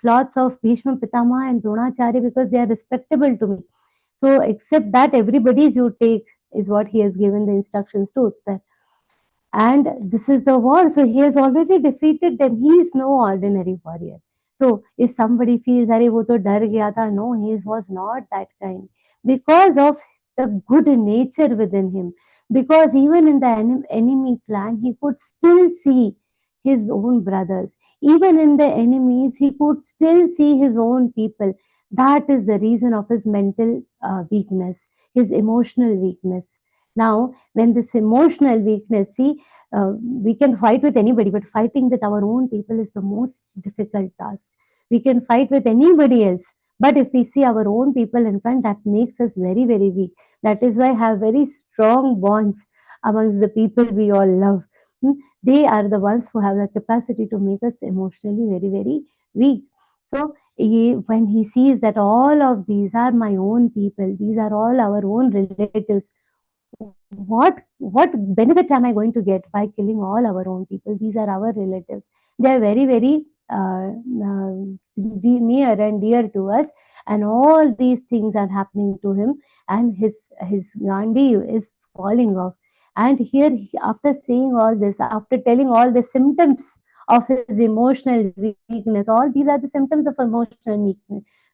cloths of Bhishma Pitama and Dronacharya because they are respectable to me. So except that, everybody's you take is what he has given the instructions to Uttar. And this is the war. So he has already defeated them. He is no ordinary warrior. So if somebody feels, Are wo to dar gaya tha, no, he was not that kind. Because of the good nature within him, because even in the enemy clan, he could still see his own brothers. Even in the enemies, he could still see his own people. That is the reason of his mental weakness, his emotional weakness. Now, when this emotional weakness, see, we can fight with anybody, but fighting with our own people is the most difficult task. We can fight with anybody else, but if we see our own people in front, that makes us very, very weak. That is why I have very strong bonds amongst the people we all love. Hmm? They are the ones who have the capacity to make us emotionally very, very weak. So when he sees that all of these are my own people, these are all our own relatives, what benefit am I going to get by killing all our own people? These are our relatives. They are very, very near and dear to us, and all these things are happening to him, and his Gandhi is falling off. And here, after saying all this, after telling all the symptoms of his emotional weakness, all these are the symptoms of emotional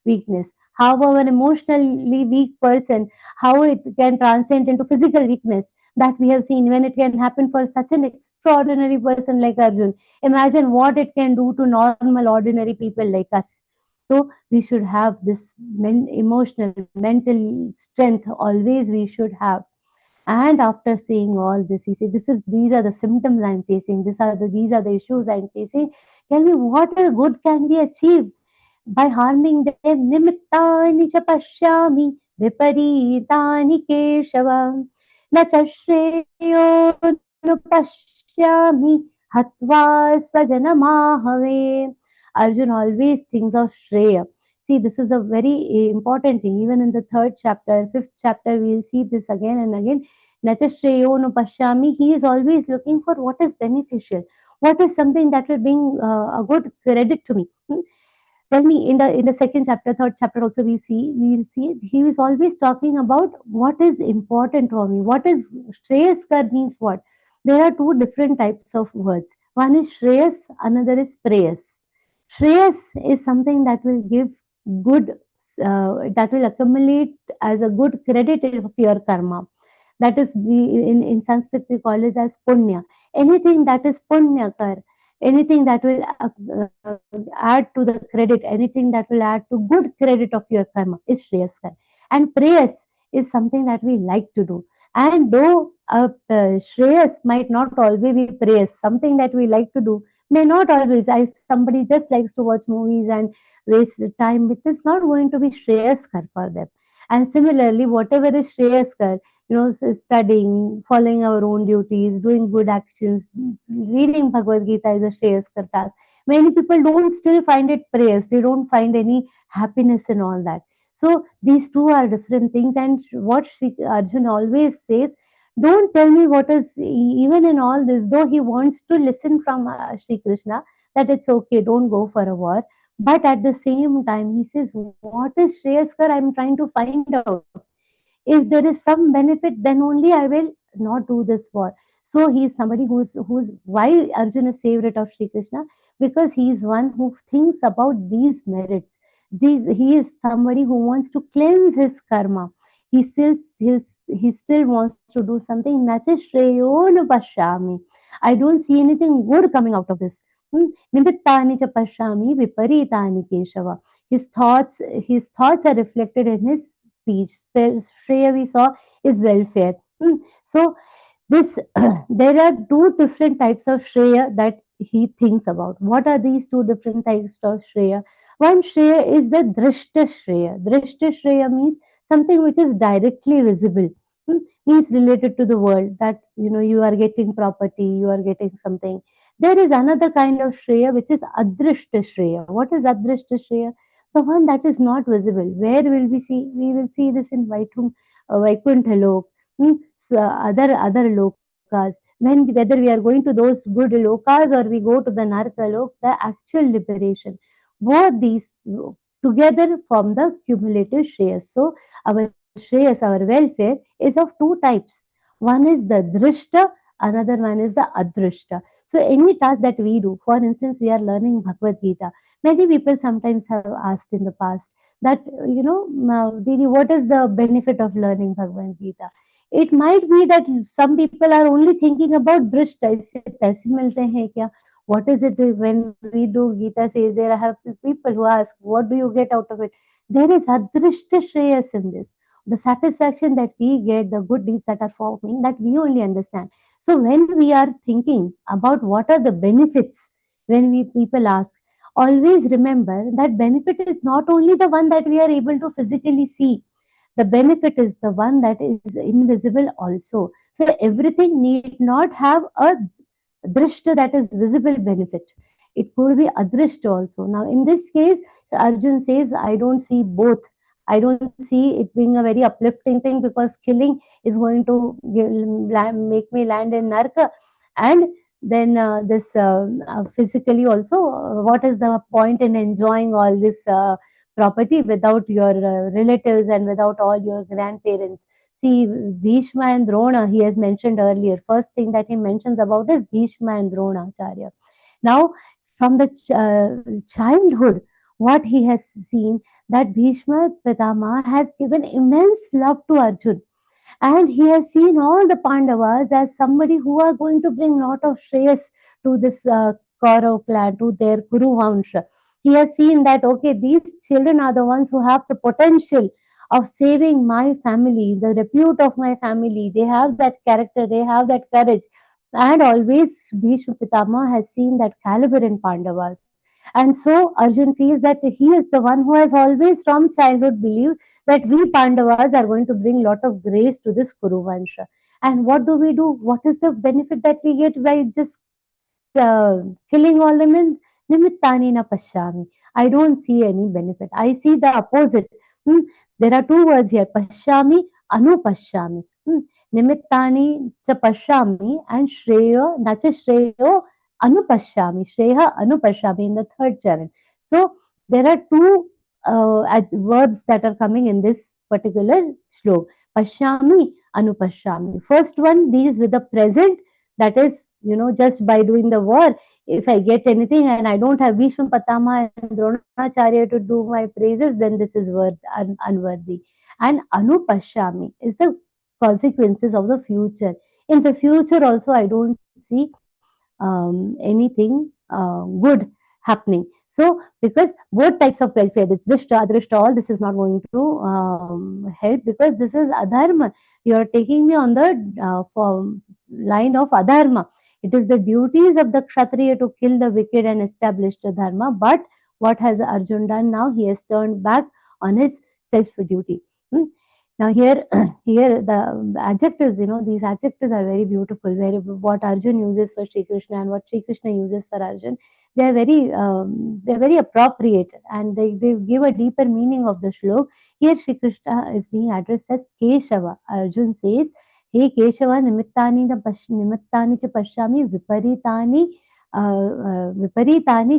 weakness. How an emotionally weak person, how it can transcend into physical weakness, that we have seen when it can happen for such an extraordinary person like Arjun. Imagine what it can do to normal, ordinary people like us. So we should have this emotional, mental strength always we should have. And after saying all this, he said, these are the symptoms I'm facing, these are the issues I'm facing. Tell me what a good can be achieved by harming them. Nimittani cha pashyami viparitani keshavam na cha pashyami hatva svajanamahave. Arjun always thinks of Shreya. See, this is a very important thing. Even in the third chapter, fifth chapter, we'll see this again and again. Nacha Shreyo no Pashyami. He is always looking for what is beneficial, what is something that will bring a good credit to me. Tell me, in the second chapter, third chapter also we'll see he is always talking about what is important for me. What is Shreyaskar means what? There are two different types of words. One is Shreyas, another is Preyas. Shreyas is something that will give good, that will accumulate as a good credit of your karma. That is, in Sanskrit we call it as punya. Anything that is punya kar, anything that will add to the credit, anything that will add to good credit of your karma is Shreyaskar. And Preyas is something that we like to do. And though Shreyas might not always be Preyas, something that we like to do may not always. If somebody just likes to watch movies and waste time, it is not going to be Shreyaskar for them. And similarly, whatever is Shreyaskar, studying, following our own duties, doing good actions, reading Bhagavad Gita is a Shreyaskar task. Many people don't still find it prayers. They don't find any happiness in all that. So these two are different things. And what Arjun always says, don't tell me what is, even in all this, though he wants to listen from Shri Krishna, that it's okay, don't go for a war. But at the same time, he says, what is Shreyaskar? I'm trying to find out. If there is some benefit, then only I will not do this war. So he is somebody who's why Arjun is favorite of Shri Krishna, because he is one who thinks about these merits. He is somebody who wants to cleanse his karma. He still wants to do something. Nacha shreyo na pashyami. I don't see anything good coming out of this. Nimittani cha pashyami viparitani keshava. His thoughts are reflected in his speech. Shreya we saw is welfare. So this there are two different types of Shreya that he thinks about. What are these two different types of Shreya? One Shreya is the Drishta Shreya. Drishta Shreya means something which is directly visible. Means related to the world, that you are getting property, you are getting something. There is another kind of Shreya which is Adrishta Shreya. What is Adrishta Shreya? The one that is not visible. Where will we see? We will see this in Vaikuntha Lok, so other lokas. Whether we are going to those good lokas or we go to the Naraka Lok, the actual liberation. Both these together form the cumulative Shreyas. So our Shreyas, our welfare, is of two types. One is the Drishta, another one is the Adrishta. So any task that we do, for instance, we are learning Bhagavad Gita. Many people sometimes have asked in the past that, Didi, what is the benefit of learning Bhagavad Gita? it might be that some people are only thinking about drishta. इससे पैसे मिलते हैं क्या? What is it when we do Gita says there are people who ask, what do you get out of it? There is adrishta shreyas in this. The satisfaction that we get, the good deeds that are forming, that we only understand. So when we are thinking about what are the benefits, when we people ask, always remember that benefit is not only the one that we are able to physically see. The benefit is the one that is invisible also. So everything need not have a drishta, that is visible benefit. It could be adrishta also. Now in this case, Arjun says, I don't see both. I don't see it being a very uplifting thing, because killing is going to make me land in Narka. And then this physically also, what is the point in enjoying all this property without your relatives and without all your grandparents? See, Bhishma and Drona, he has mentioned earlier. First thing that he mentions about is Bhishma and Drona Acharya. Now, from the childhood, what he has seen, that Bhishma Pitama has given immense love to Arjun, and he has seen all the Pandavas as somebody who are going to bring lot of shreyas to this Kaurav clan, to their Kuru Vansha. He has seen that, okay, these children are the ones who have the potential of saving my family, the repute of my family. They have that character, they have that courage. And always Bhishma Pitama has seen that caliber in Pandavas. And so Arjun feels that he is the one who has always from childhood believed that we Pandavas are going to bring lot of grace to this Kuru Vansha. And what do we do? What is the benefit that we get by just killing all the men? Nimittani na pashyami. I don't see any benefit. I see the opposite. Hmm. There are two words here: pashyami, anupashyami. Hmm. Nimittani cha pashyami and shreyo, nacha shreyo anupashyami. Shreya anupashyami in the third charan. So there are two verbs that are coming in this particular shlok. Pashyami, anupashyami. First one deals with the present, that is, just by doing the war, if I get anything and I don't have Bhishma Patama and Dronacharya to do my praises, then this is unworthy. And Anupashyami is the consequences of the future. In the future also, I don't see anything good happening. So, because both types of welfare, this drishta, adrishta, all this is not going to help, because this is adharma. You are taking me on the line of adharma. It is the duties of the kshatriya to kill the wicked and establish the dharma. But what has Arjun done now? He has turned back on his self duty. Hmm? Now here, here the adjectives, these adjectives are very beautiful. Very what Arjun uses for Sri Krishna and what Sri Krishna uses for Arjun, they're very appropriate, and they give a deeper meaning of the shlok. Here Sri Krishna is being addressed as Keshava. Arjun says, "Hey Keshava, nimittani cha pashyami viparitani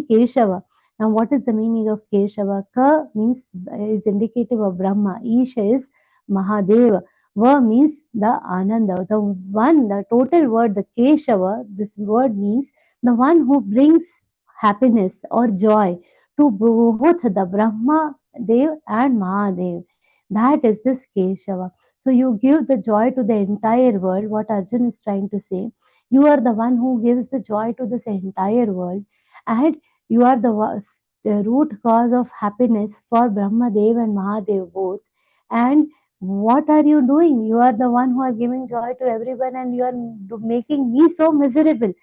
Keshava." Now, what is the meaning of Keshava? Ka means is indicative of Brahma. Isha is Mahadeva. Va means the Ananda. The total word, the Keshava, this word means the one who brings happiness or joy to both the Brahma Dev and Mahadev. That is this Keshava. So you give the joy to the entire world. What Arjun is trying to say, you are the one who gives the joy to this entire world, and you are the root cause of happiness for Brahma Dev and Mahadev both. And what are you doing? You are the one who are giving joy to everyone, and you are making me so miserable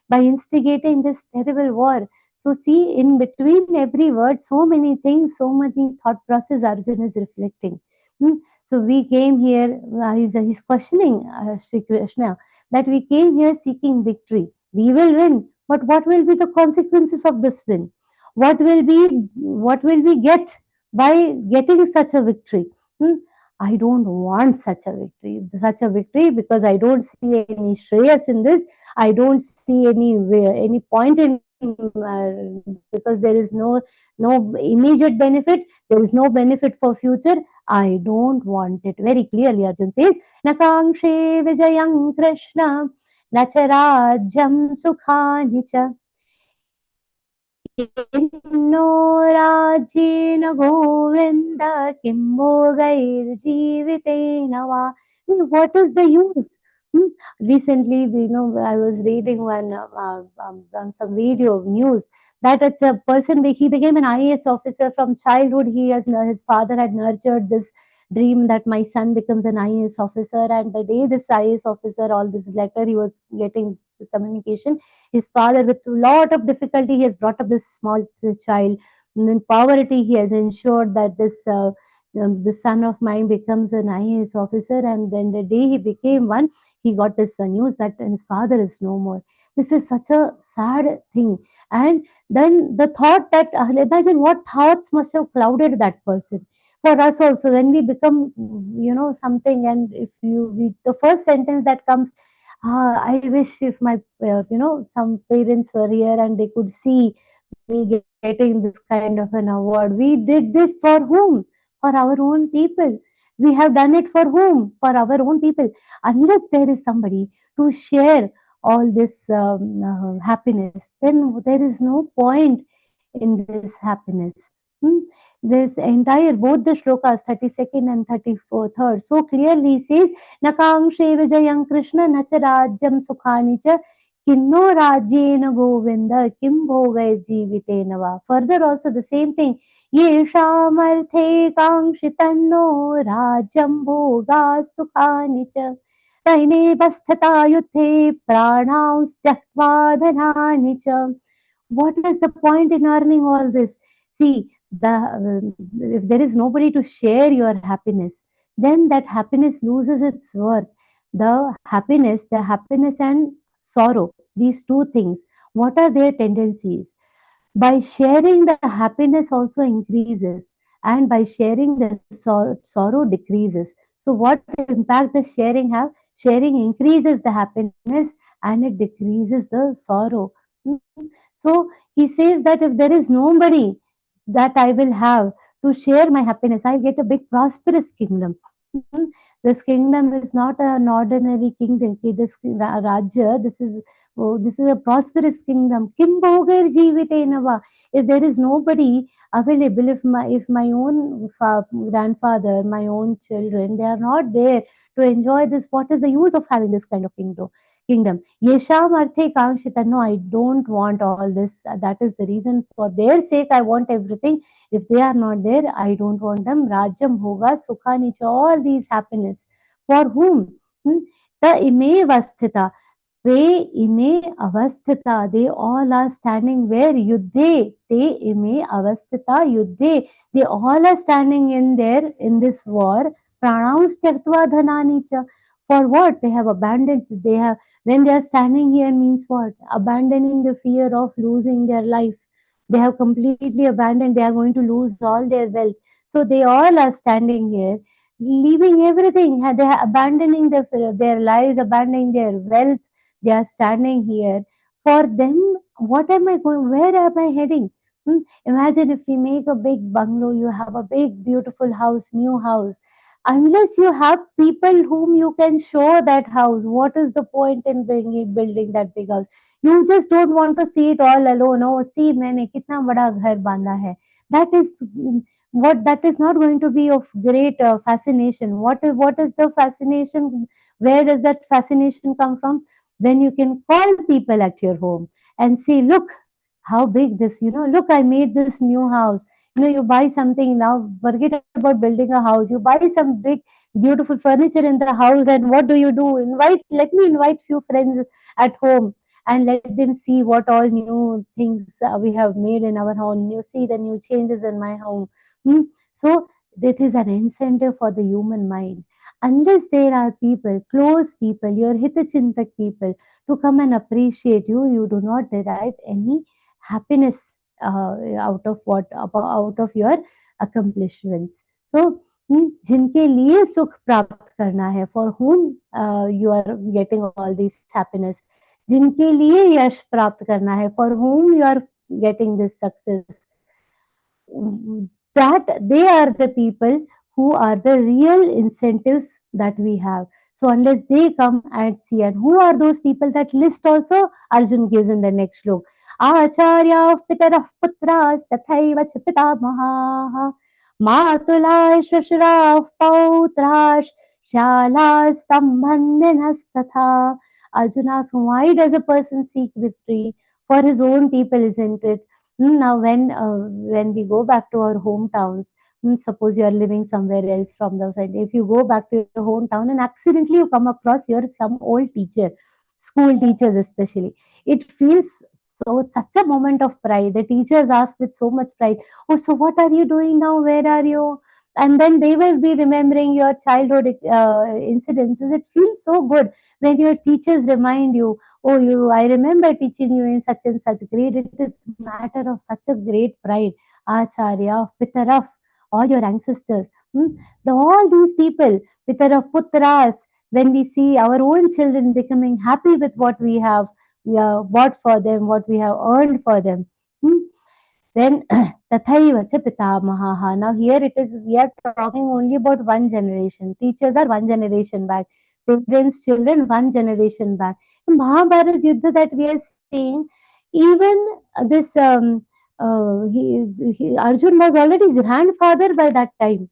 by instigating this terrible war. So see, in between every word, so many things, so many thought process Arjun is reflecting. So we came here, he's questioning Sri Krishna, that we came here seeking victory. We will win, but what will be the consequences of this win? What will we get by getting such a victory? Hmm? I don't want such a victory, because I don't see any shreyas in this. I don't see any point in, because there is no immediate benefit. There is no benefit for future. I don't want it. Very clearly, Arjun says, "Nakangshe vijayam Krishna, nacharajyam sukhani cha. Kinnow राज्येन Govind किं भोगैर्जीवितेन वा What is the use? Hmm? Recently, I was reading one some video of news that it's a person, he became an IAS officer from childhood. His father had nurtured this dream that my son becomes an IAS officer, and the day this IAS officer, all this letter he was getting the communication, his father with a lot of difficulty, he has brought up this small child. And in poverty, he has ensured that the son of mine becomes an IAS officer, and then the day he became one, he got this news that his father is no more. This is such a sad thing. And then the thought that, imagine what thoughts must have clouded that person. For us also, when we become, something, and if the first sentence that comes, I wish if my, some parents were here and they could see me getting this kind of an award. We did this for whom? For our own people. We have done it for whom? For our own people. Unless there is somebody to share all this happiness, then there is no point in this happiness. Hmm? This entire, both the shlokas, 32nd and 33rd, so clearly says, Nakangshe Vijayam Krishna Nacharajyam Sukhani Kinno Rajyena Govinda Kim Bhogai Jivitena Va. Further also the same thing. Yeshamarthe Kangshitanno Rajyam Bhoga Sukhani Cha Taine Basthata Yuthe Pranam Tyaktva Dhanani Cha. What is the point in earning all this? See, if there is nobody to share your happiness, then that happiness loses its worth. The happiness and sorrow, these two things, what are their tendencies? By sharing, the happiness also increases, and by sharing, the sorrow decreases. So what impact does sharing have? Sharing increases the happiness and it decreases the sorrow. Hmm. So he says that if there is nobody that I will have to share my happiness, I'll get a big prosperous kingdom. Hmm. This kingdom is not an ordinary kingdom. Okay, this Rajya, this is a prosperous kingdom. Kim bhogar jivitenava. If there is nobody available, if my own grandfather, my own children, they are not there to enjoy this, what is the use of having this kind of kingdom? Yesham arthe kankshita. No, I don't want all this. That is the reason. For their sake, I want everything. If they are not there, I don't want them. Rajyam bhoga sukhani cha. All these happiness. For whom? Hmm? The ime vasthita. Te ime avasthita. They all are standing where? Yuddhe. Te ime avasthita yuddhe. They all are standing in there in this war. Pranams tyaktva dhanani cha. For what? They have abandoned. They have, when they are standing here, means what? Abandoning the fear of losing their life. They have completely abandoned. They are going to lose all their wealth. So they all are standing here, leaving everything. They are abandoning their lives, abandoning their wealth. They are standing here. For them, what am I going? Where am I heading? Hmm? Imagine if we make a big bungalow, you have a big, beautiful house, new house. Unless you have people whom you can show that house, what is the point in building that big house? You just don't want to see it all alone. Oh, see, मैंने कितना बड़ा घर बांधा है. That is that is not going to be of great fascination. What is the fascination? Where does that fascination come from? When you can call people at your home and say, look how big this, look, I made this new house. You buy something now, forget about building a house. You buy some big, beautiful furniture in the house, and what do? Let me invite few friends at home and let them see what all new things we have made in our home. You see the new changes in my home. Hmm? So, this is an incentive for the human mind. Unless there are people, close people, your hitachintak people, to come and appreciate you, you do not derive any happiness out of out of your accomplishments. So जिनके लिए सुख प्राप्त करना है, for whom you are getting all this happiness, जिनके लिए यश प्राप्त करना है, for whom you are getting this success, that they are the people who are the real incentives that we have. So unless they come and see, and who are those people? That list also Arjun gives in the next slok. Acharya pitarah putras tathaiva ch pitamahaः मातुलाः श्वशुराः पौत्राः Shala sambandhanastatha. Arjuna asks, why does a person seek victory? For his own people, isn't it? Now, when we go back to our hometowns, suppose you are living somewhere else from the side. If you go back to your hometown and accidentally you come across your some old teacher, school teachers especially, it feels so such a moment of pride. The teachers ask with so much pride, "Oh, so what are you doing now? Where are you?" And then they will be remembering your childhood incidences. It feels so good when your teachers remind you, "Oh, you, I remember teaching you in such and such grade." It is matter of such a great pride. Acharya, Pitaraf, all your ancestors. All these people, Pitaraf, Putras, when we see our own children becoming happy with what we have bought for them, what we have earned for them. Then Tathaiva cha Pitamaha. Now here it is, we are talking only about one generation. Teachers are one generation back. Parents, children, one generation back. In Mahabharata Yuddha that we are seeing, even this Arjun was already grandfather by that time.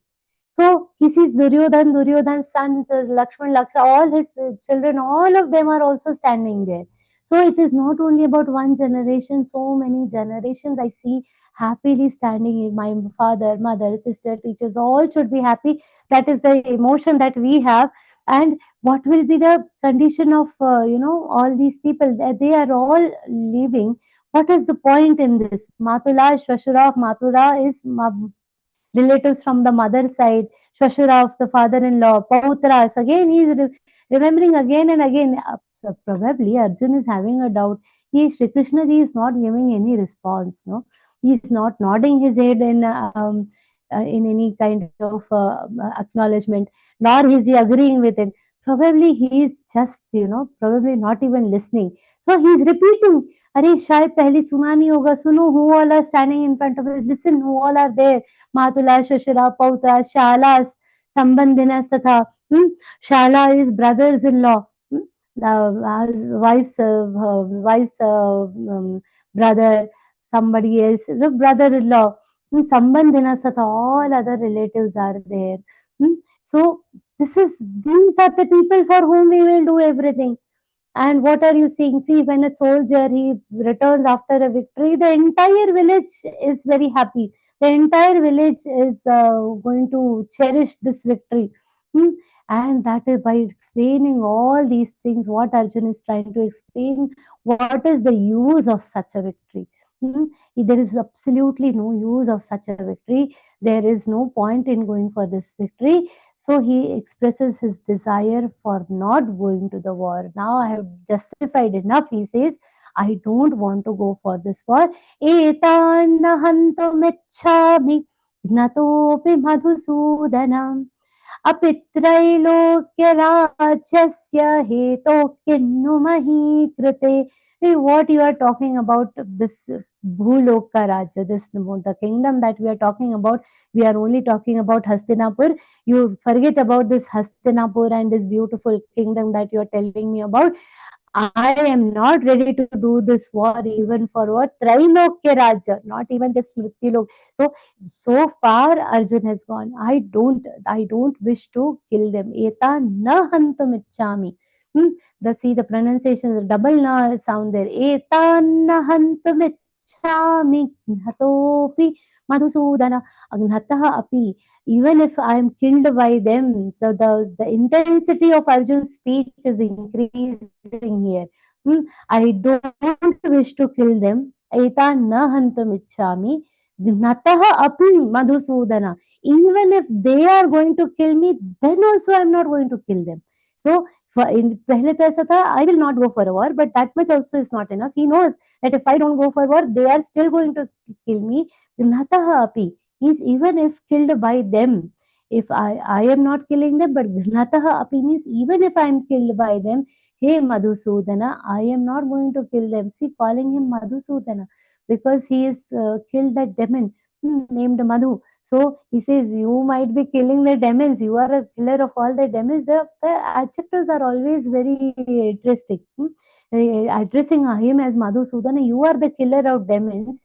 So he sees Duryodhan's sons, Lakshman, all his children, all of them are also standing there. So it is not only about one generation, so many generations I see happily standing in my father, mother, sister, teachers, all should be happy. That is the emotion that we have. And what will be the condition of, all these people? They are all leaving. What is the point in this? Matula, Shashura, Matura is relatives from the mother side, Shashura of the father-in-law, Pautras. Again, he is remembering again and again. So probably Arjun is having a doubt. Sri Krishna ji is not giving any response. No, he is not nodding his head in any kind of acknowledgement, nor is he agreeing with it. Probably he is just, probably not even listening. So he is repeating. अरे शायद पहले सुना नहीं होगा, सुनो who all are standing in front of us, listen who all are there, Matula, Shashura, Pautra, Shalas, Sambandhina Satha. Shala is brothers-in-law. The wife's brother, somebody else, the brother-in-law. Sambandhina Satha, all other relatives are there. So these are the people for whom we will do everything. And what are you seeing? See, when a soldier he returns after a victory, the entire village is very happy. The entire village is going to cherish this victory. Hmm? And that is by explaining all these things, what Arjun is trying to explain, what is the use of such a victory. There is absolutely no use of such a victory. There is no point in going for this victory. So he expresses his desire for not going to the war. Now I have justified enough, he says. I don't want to go for this war. Etanna hantumicchami natopi madhusudanam apitrailokya heto kinnu mahi krite. What you are talking about, this Bhuloka Raja, the kingdom that we are talking about, we are only talking about Hastinapur. You forget about this Hastinapur and this beautiful kingdom that you are telling me about. I am not ready to do this war even for what? Trailokya Raja, not even just Mrityulok. So far Arjun has gone. I don't wish to kill them. Eta na hantum ichchami. The pronunciation is double na sound there. Eta na hantum ichchami hatopi madhusudana agnataha api. Even if I am killed by them, so the intensity of Arjun's speech is increasing here. I don't wish to kill them. Aita na hantum ichchami. Nataha api madhusudana. Even if they are going to kill me, then also I am not going to kill them. So पहले तो ऐसा था, I will not go for a war, but that much also is not enough. He knows that if I don't go for war, they are still going to kill me. Nataha api is even if killed by them. If I am not killing them, but Gnataha api means even if I am killed by them, hey Madhusudana, I am not going to kill them. See, calling him Madhusudana because he is killed that demon named Madhu. So he says, you might be killing the demons. You are a killer of all the demons. The adjectives are always very interesting. Addressing him as Madhusudana, you are the killer of demons.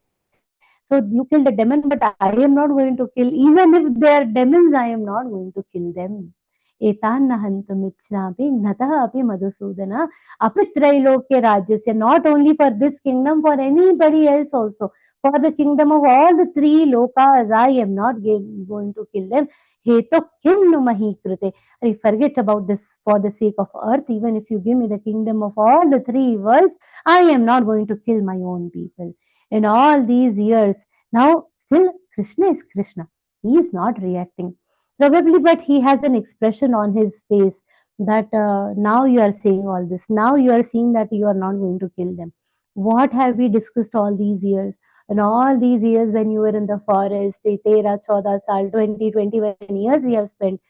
So you kill the demon, but I am not going to kill. Even if they are demons, I am not going to kill them. एतान्न हन्तुमिच्छामि घ्नतः अपि मधुसूदन अपि त्रैलोक्य राज्यस्य. Not only for this kingdom, for anybody else also, for the kingdom of all the three lokas, I am not going to kill them. Heto kinnu mahi krute. I forget about this for the sake of earth. Even if you give me the kingdom of all the three worlds, I am not going to kill my own people. In all these years, now still Krishna is Krishna. He is not reacting. Probably, but he has an expression on his face that now you are saying all this. Now you are seeing that you are not going to kill them. What have we discussed all these years? And all these years when you were in the forest, 13, 14 saal, 20, 21 years we have spent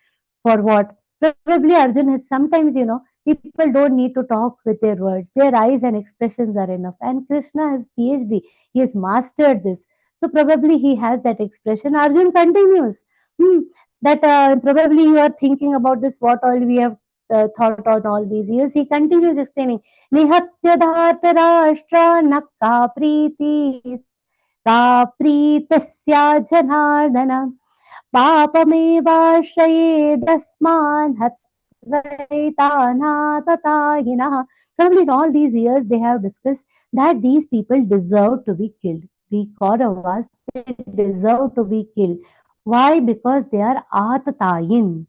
for what? Probably Arjun has sometimes, people don't need to talk with their words. Their eyes and expressions are enough. And Krishna has PhD. He has mastered this. So probably he has that expression. Arjun continues. That probably you are thinking about this, what all we have thought on all these years. He continues explaining. Nihatya dharta rashtra nakka priti ka pritasya janardana पापमेवाश्रयेदस्मान् हत्वैतानाततायिनः. Probably in all these years they have discussed that these people deserve to be killed. The Kauravas, they deserve to be killed. Why? Because they are atatayin.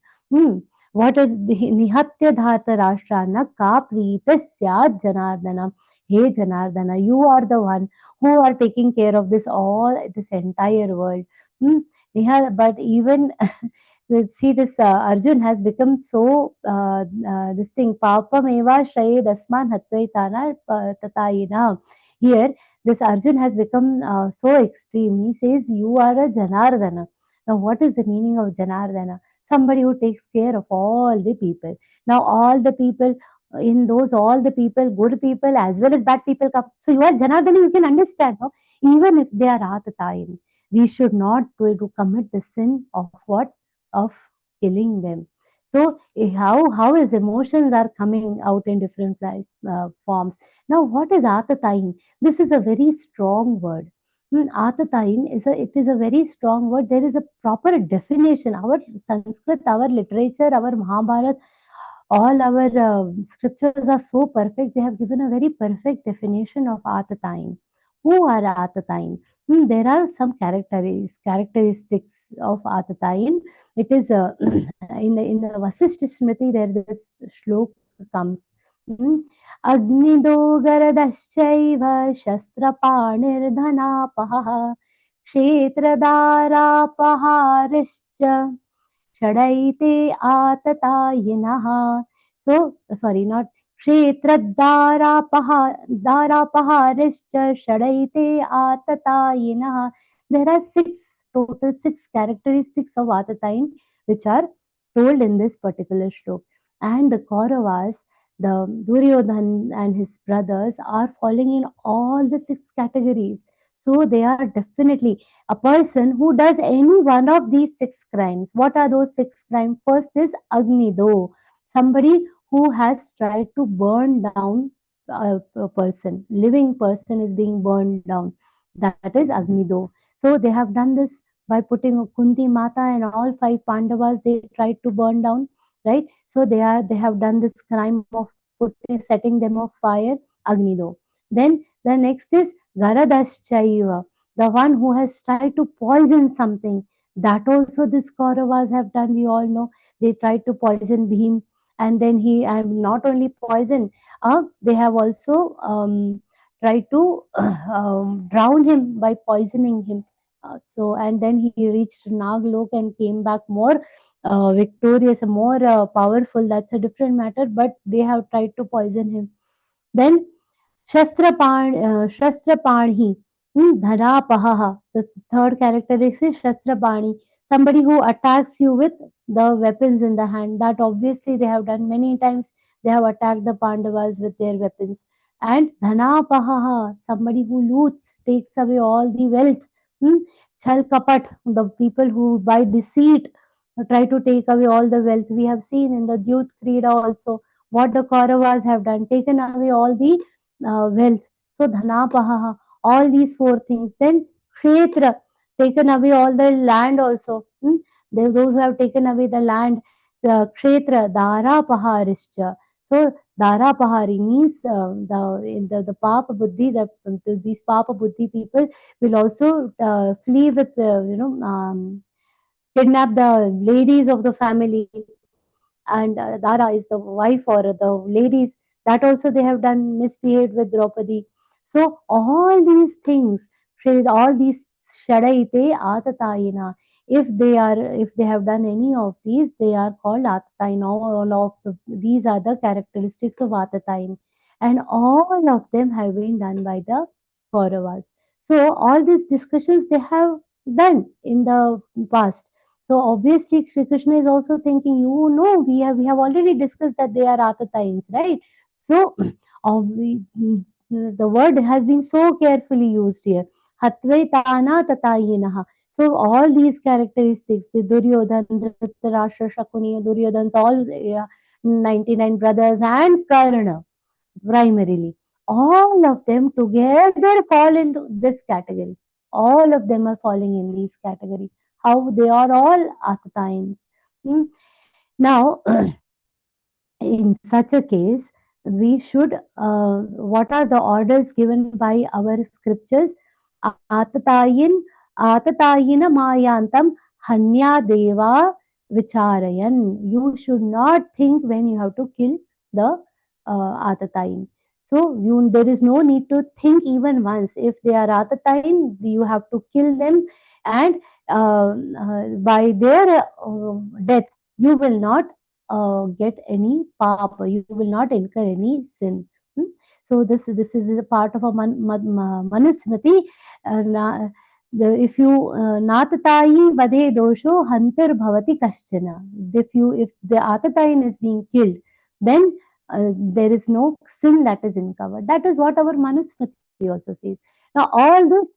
What is the nihatya dhata rashtrana ka pritasya janardana? Hey Janardana, you are the one who are taking care of this entire world. Neha, but even see this Arjun has become so this thing papam eva shayed asman hatvaitana tatayina. Here, this Arjun has become so extreme. He says, "You are a Janardana." Now, what is the meaning of Janardana? Somebody who takes care of all the people. Now, all the people in those, all the people, good people as well as bad people come. So, you are Janardana. You can understand, no? Even if they are Atatayin, we should not try to commit the sin of what? Of killing them. So how his emotions are coming out in different forms. Now what is atatayin? This is a very strong word. Atatayin is a very strong word. There is a proper definition. Our Sanskrit, our literature, our Mahabharata, all our scriptures are so perfect. They have given a very perfect definition of atatayin. Who are atatayin? There are some characteristics of atatayin. It is in the Vasishtha Smriti there this shlok comes. Agnido garadaschaiva shastrapanirdhanapaha kshetradarapaharischa Shadaite atatayinaha. So, sorry, not Kshetradarapaharischa Shadaite atatayinaha. There are total six characteristics of Atatayin which are told in this particular shlok. And the Kauravas, the Duryodhan and his brothers are falling in all the six categories. So they are definitely a person who does any one of these six crimes. What are those six crimes? First is Agnido, somebody who has tried to burn down a person, living person is being burned down. That is Agnido. So they have done this by putting a Kunti Mata and all five Pandavas. They tried to burn down, right? So they have done this crime of setting them on fire, Agnido. Then the next is Garadaschaiva, the one who has tried to poison something. That also this Kauravas have done, we all know. They tried to poison Bhim, and then he not only poisoned, they have also tried to drown him by poisoning him. So and then he reached Naglok and came back more victorious, more powerful. That's a different matter, but they have tried to poison him. Then Shastrapani, Dharapaha. The third characteristic is Shastrapani, somebody who attacks you with the weapons in the hand. That obviously they have done many times. They have attacked the Pandavas with their weapons. And Dhanapaha, somebody who loots, takes away all the wealth. Chal Kapat, the people who by deceit try to take away all the wealth. We have seen in the Jyut Krida also what the Kauravas have done, taken away all the wealth. So Dhanapaha, all these four things. Then Kshetra, taken away all the land also. Those who have taken away the land. the kshetra darapaharischa. So darapahari means the papa buddhi, these papa buddhi people will also flee with kidnap the ladies of the family, and Dara is the wife or the ladies, that also they have done misbehaved with Draupadi. So all these things, all these Shadaite Atatayina, if they have done any of these, they are called Atatayin. All of these are the characteristics of Atatayin. And all of them have been done by the Kauravas. So all these discussions they have done in the past. So obviously Shri Krishna is also thinking, we have already discussed that they are Atatayins, right? So the word has been so carefully used here. Hatvaitana tatayinaha. So all these characteristics, the Duryodhan, Dhritarashtra, Shakuni, Duryodhan's all 99 brothers and Karna primarily. All of them together fall into this category. All of them are falling in these categories. How they are all Atatayins. Hmm. Now, in such a case, we should, what are the orders given by our scriptures? Atatayin, Atatayina Mayantam Hanya Deva Vicharayan. You should not think when you have to kill the Atatayin. So there is no need to think even once. If they are Atatayin, you have to kill them, and by their death, you will not get any papa. You will not incur any sin. Hmm? So this is a part of a manusmriti. If you natatayi vade dosho hantar bhavati kaschana. If the atatayin is being killed, then there is no sin that is uncovered. That is what our manusmriti also says. Now all this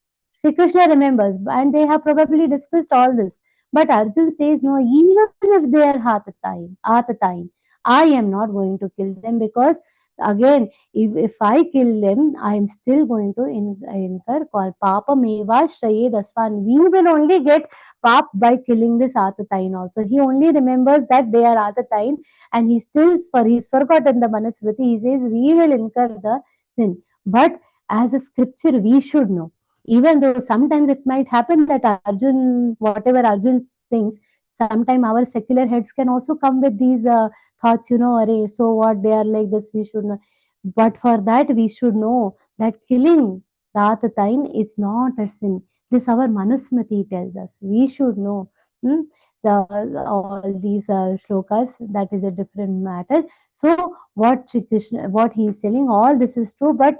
Shri Krishna remembers, and they have probably discussed all this. But Arjun says, no, even if they are Atatayin, I am not going to kill them, because again, if I kill them, I am still going to incur called Papa Meva Shraye Daswan. We will only get Pap by killing this Atatayin also. He only remembers that they are Atatayin, and he's forgotten the Manusmriti. He says, we will incur the sin. But as a scripture, we should know. Even though sometimes it might happen that Arjun, whatever Arjun thinks, sometimes our secular heads can also come with these thoughts, Array, so what, they are like this, we should know. But for that, we should know that killing the Atatayin is not a sin. This our Manusmriti tells us. We should know. Hmm? All these shlokas, that is a different matter. So what Shri Krishna, what he is telling, all this is true, but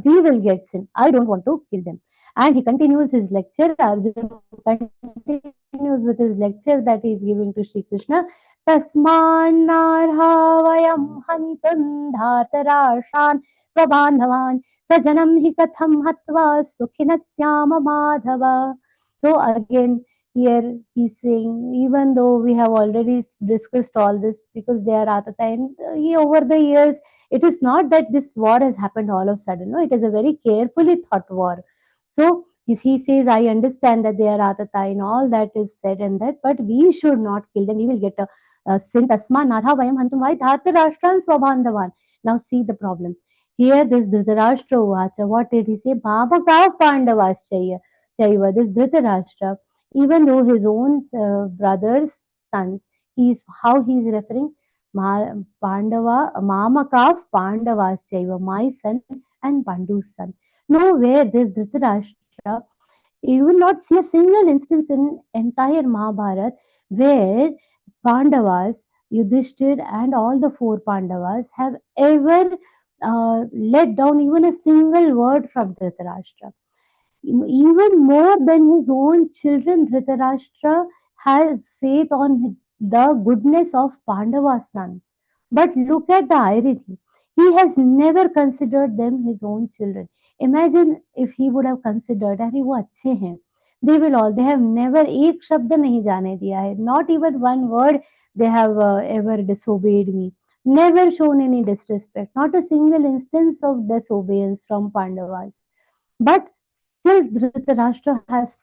we will get sin. I don't want to kill them. And he continues his lecture. Arjun continues with his lecture that he is giving to Shri Krishna. Tasmannarha vayam hantun dhartarashan svabandhavan sajanam hi katham hatva sukhinasyama madhava. So again, here he's saying, even though we have already discussed all this, because they are Atatayin, he over the years, it is not that this war has happened all of a sudden. No, it is a very carefully thought war. So if he says, I understand that they are Atata and all that is said and that, but we should not kill them. We will get a sin. Tasma narha vayam hantum vai dhartarashtra swabandhavan. Now see the problem. Here this Dhritarashtra Vacha, what did he say? Baba Kav Pandavas Chaiva. This Dhritarashtra, even though his own brothers, sons, he is referring Pandava, Mamakav Pandavas Chaiva, my son and Pandu's son. Nowhere this Dhritarashtra, you will not see a single instance in entire Mahabharata where Pandavas, Yudhishthir and all the four Pandavas have ever let down even a single word from Dhritarashtra. Even more than his own children, Dhritarashtra has faith on the goodness of Pandava's sons. But look at the irony. He has never considered them his own children. Imagine if he would have considered, अरे वो अच्छे हैं. They have never एक शब्द नहीं जाने दिया है. Not even one word they have ever disobeyed me. Never shown any disrespect. Not a single instance of disobedience from Pandavas. But still Dhritarashtra is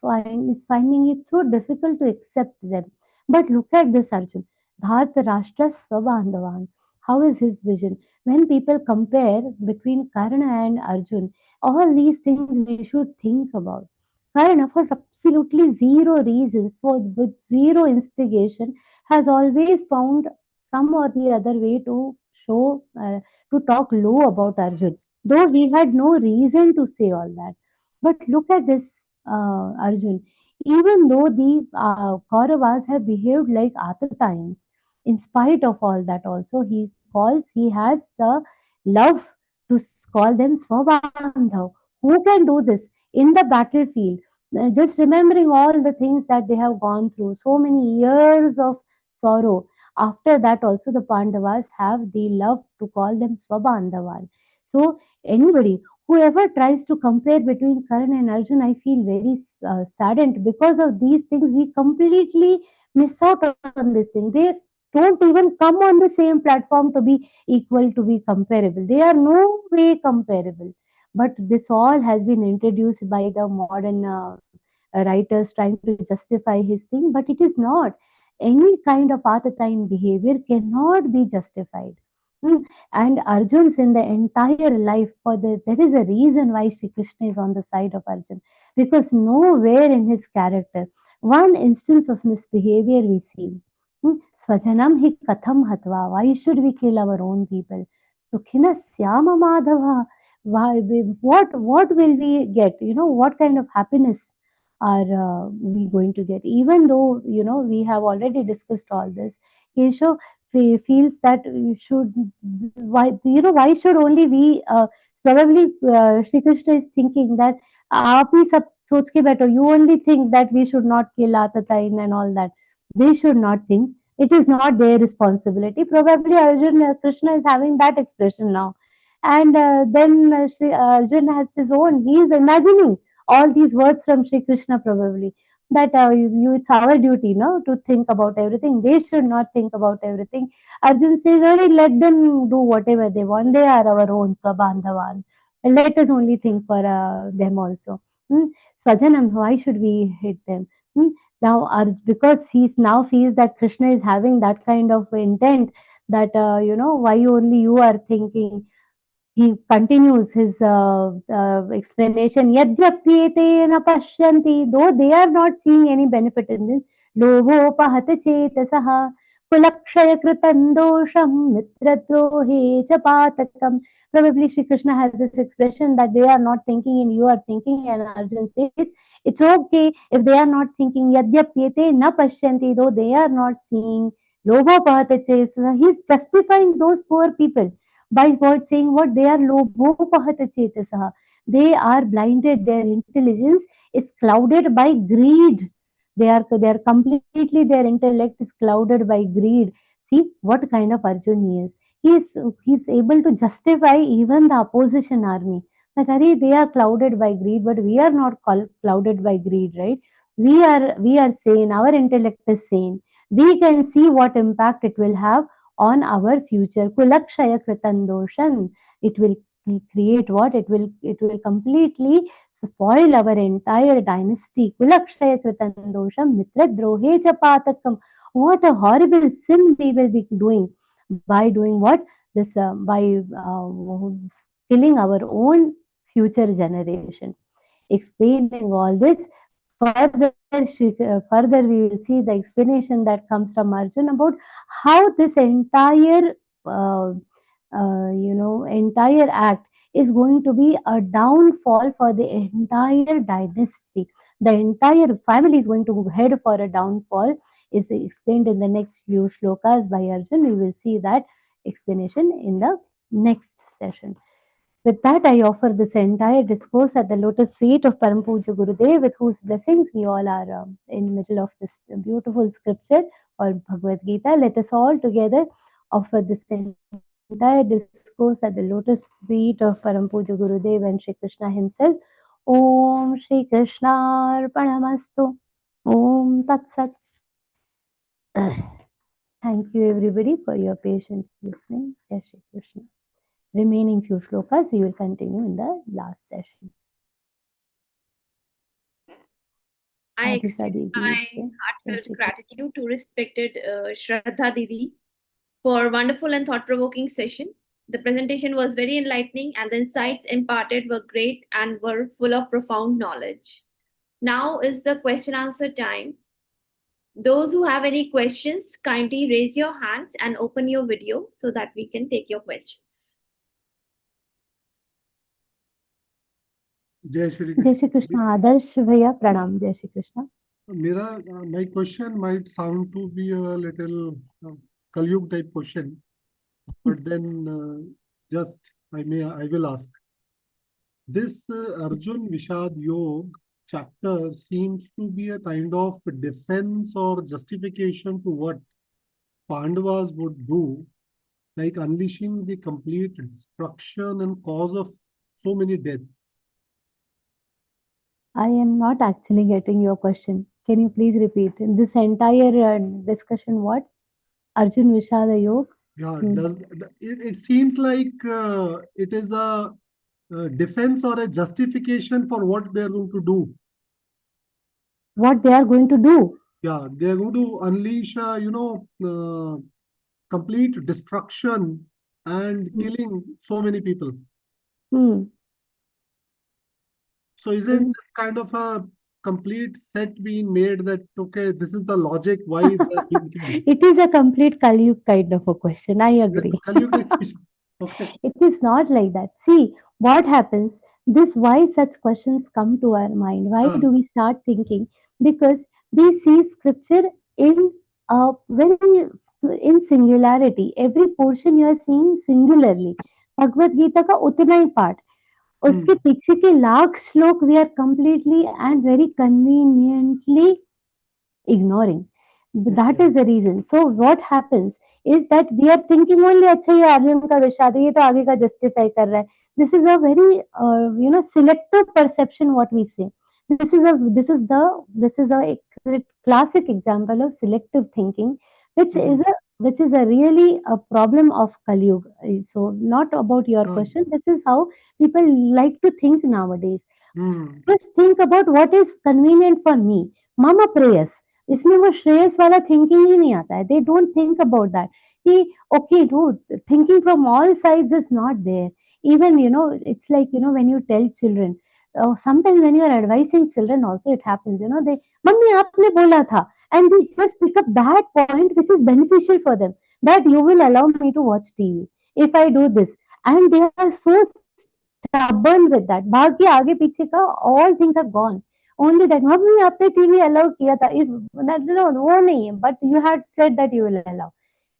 finding it so difficult to accept them. But look at this Arjun. Bharata Rashtra Swabandhavan. How is his vision? When people compare between Karna and Arjun, all these things we should think about. Karna, for absolutely zero reasons, for with zero instigation, has always found some or the other way to show, to talk low about Arjun, though he had no reason to say all that. But look at this Arjun. Even though the Kauravas have behaved like Atatayans, in spite of all that, also he has the love to call them Swabandhav. Who can do this in the battlefield? Just remembering all the things that they have gone through, so many years of sorrow. After that, also the Pandavas have the love to call them Swabandhavan. So anybody, whoever tries to compare between Karan and Arjun, I feel very saddened because of these things. We completely miss out on this thing. They don't even come on the same platform to be equal, to be comparable. They are no way comparable. But this all has been introduced by the modern writers trying to justify his thing, but it is not. Any kind of Atatine behavior cannot be justified. Hmm. And Arjun's in the entire life, there is a reason why Shri Krishna is on the side of Arjun, because nowhere in his character, one instance of misbehavior we see. Hmm. Swajanam hi katham hatva. Why should we kill our own people? Sukhina syama madhava. What will we get? What kind of happiness are we going to get? Even though we have already discussed all this, Keshav feels that you should, why should only we probably Shri Krishna is thinking that आप ही सब सोच के बैठो, you only think that we should not kill Atatain and all that. They should not think. It is not their responsibility. Probably Arjun, Krishna is having that expression now. And then Arjun has his own. He is imagining all these words from Shri Krishna probably. That it's our duty, no, to think about everything. They should not think about everything. Arjun says, "Only let them do whatever they want. They are our own Swabandhavan. Let us only think for them also." Hmm? Swajanam, why should we hate them? Hmm? Now, because he now feels that Krishna is having that kind of intent, that why only you are thinking. He continues his explanation. Yadyapyete na pashyanti, though they are not seeing any benefit in this. Lobhopahata chetasaha kulakshaya kritan dosham mitradrohe chapatakam. Probably Shri Krishna has this expression that they are not thinking and you are thinking, and Arjun says it's okay if they are not thinking. Yadyapyete na pashyanti, though they are not seeing. Lobhopahata chetasaha. He is justifying those poor people by what, saying what they are lobhopahata chetasaha. They are blinded. Their intelligence is clouded by greed. They are completely, their intellect is clouded by greed. See what kind of Arjun he is. He is able to justify even the opposition army. That they are clouded by greed, but we are not clouded by greed, right? We are sane. Our intellect is sane. We can see what impact it will have on our future. Kulakshaya kritandoshan. It will create what? It will completely spoil our entire dynasty. Kulakshaya kritandosham mitradrohe chapatakam. What a horrible sin we will be doing by doing what? This by killing our own future generation. Explaining all this further we will see the explanation that comes from Arjun about how this uh, entire act is going to be a downfall for the entire dynasty. The entire family is going to head for a downfall, is explained in the next few shlokas by Arjun. We will see that explanation in the next session. With that, I offer this entire discourse at the lotus feet of Param Puja Gurudev, with whose blessings we all are in the middle of this beautiful scripture called Bhagavad Gita. Let us all together offer this entire discourse at the lotus feet of Param Puja Gurudev and Shri Krishna himself. Om Shri Krishna Arpanamastu. Om Tat Sat. Thank you everybody for your patient listening. Jai Shri Krishna. Remaining few shlokas we will continue in the last session.
I
Radhika
extend
Didi,
my
okay.
heartfelt
Jai Shri
gratitude to respected Shraddha Didi for wonderful and thought-provoking session. The presentation was very enlightening and the insights imparted were great and were full of profound knowledge. Now is the question answer time. Those who have any questions, kindly raise your hands and open your video so that we can take your questions.
Jai Shri
Jai Shri Krishna. Adarsh Bhaiya, Pranam. Jai Shri Krishna.
My question might sound to be a little Kalyug type question, but then just I will ask. This Arjun Vishad Yog chapter seems to be a kind of defense or justification to what Pandavas would do, like unleashing the complete destruction and cause of so many deaths.
I am not actually getting your question. Can you please repeat? In this entire discussion, what? Arjun Vishada Yog?
Yeah, it seems like it is a defense or a justification for what they are going to do.
What they are going to do?
Yeah, they are going to unleash, complete destruction and killing so many people.
Hmm.
So isn't this kind of a complete set being made that, okay, this is the logic why they are being killed?
It is a complete Kalyug kind of a question. I agree.
Okay.
It is not like that. See, what happens, this why such questions come to our mind. Why do we start thinking? Because we see scripture in a very in singularity. Every portion you are seeing singularly. Bhagavad Gita का उतना ही part उसके पीछे के लाख श्लोक we are completely and very conveniently ignoring. That is the reason. So what happens is that we are thinking only अच्छा ये अर्जुन का विषाद है ये तो आगे का justify कर रहा है. This is a very selective perception what we say. This is a classic example of selective thinking, which is a really a problem of Kali Yuga. So not about your question. This is how people like to think nowadays. Just think about what is convenient for me. Mama prayers. इसमें वो श्रेयस वाला thinking ही नहीं आता है. They don't think about that. कि okay, no, thinking from all sides is not there. Even it's like when you tell children. Sometimes when you are advising children also it happens. They mummy आपने बोला था, and they just pick up that point which is beneficial for them. That you will allow me to watch TV if I do this, and they are so stubborn with that. भाग के आगे पीछे का all things are gone. Only that mummy आपने TV allow किया था. If no, वो नहीं है. But you had said that you will allow.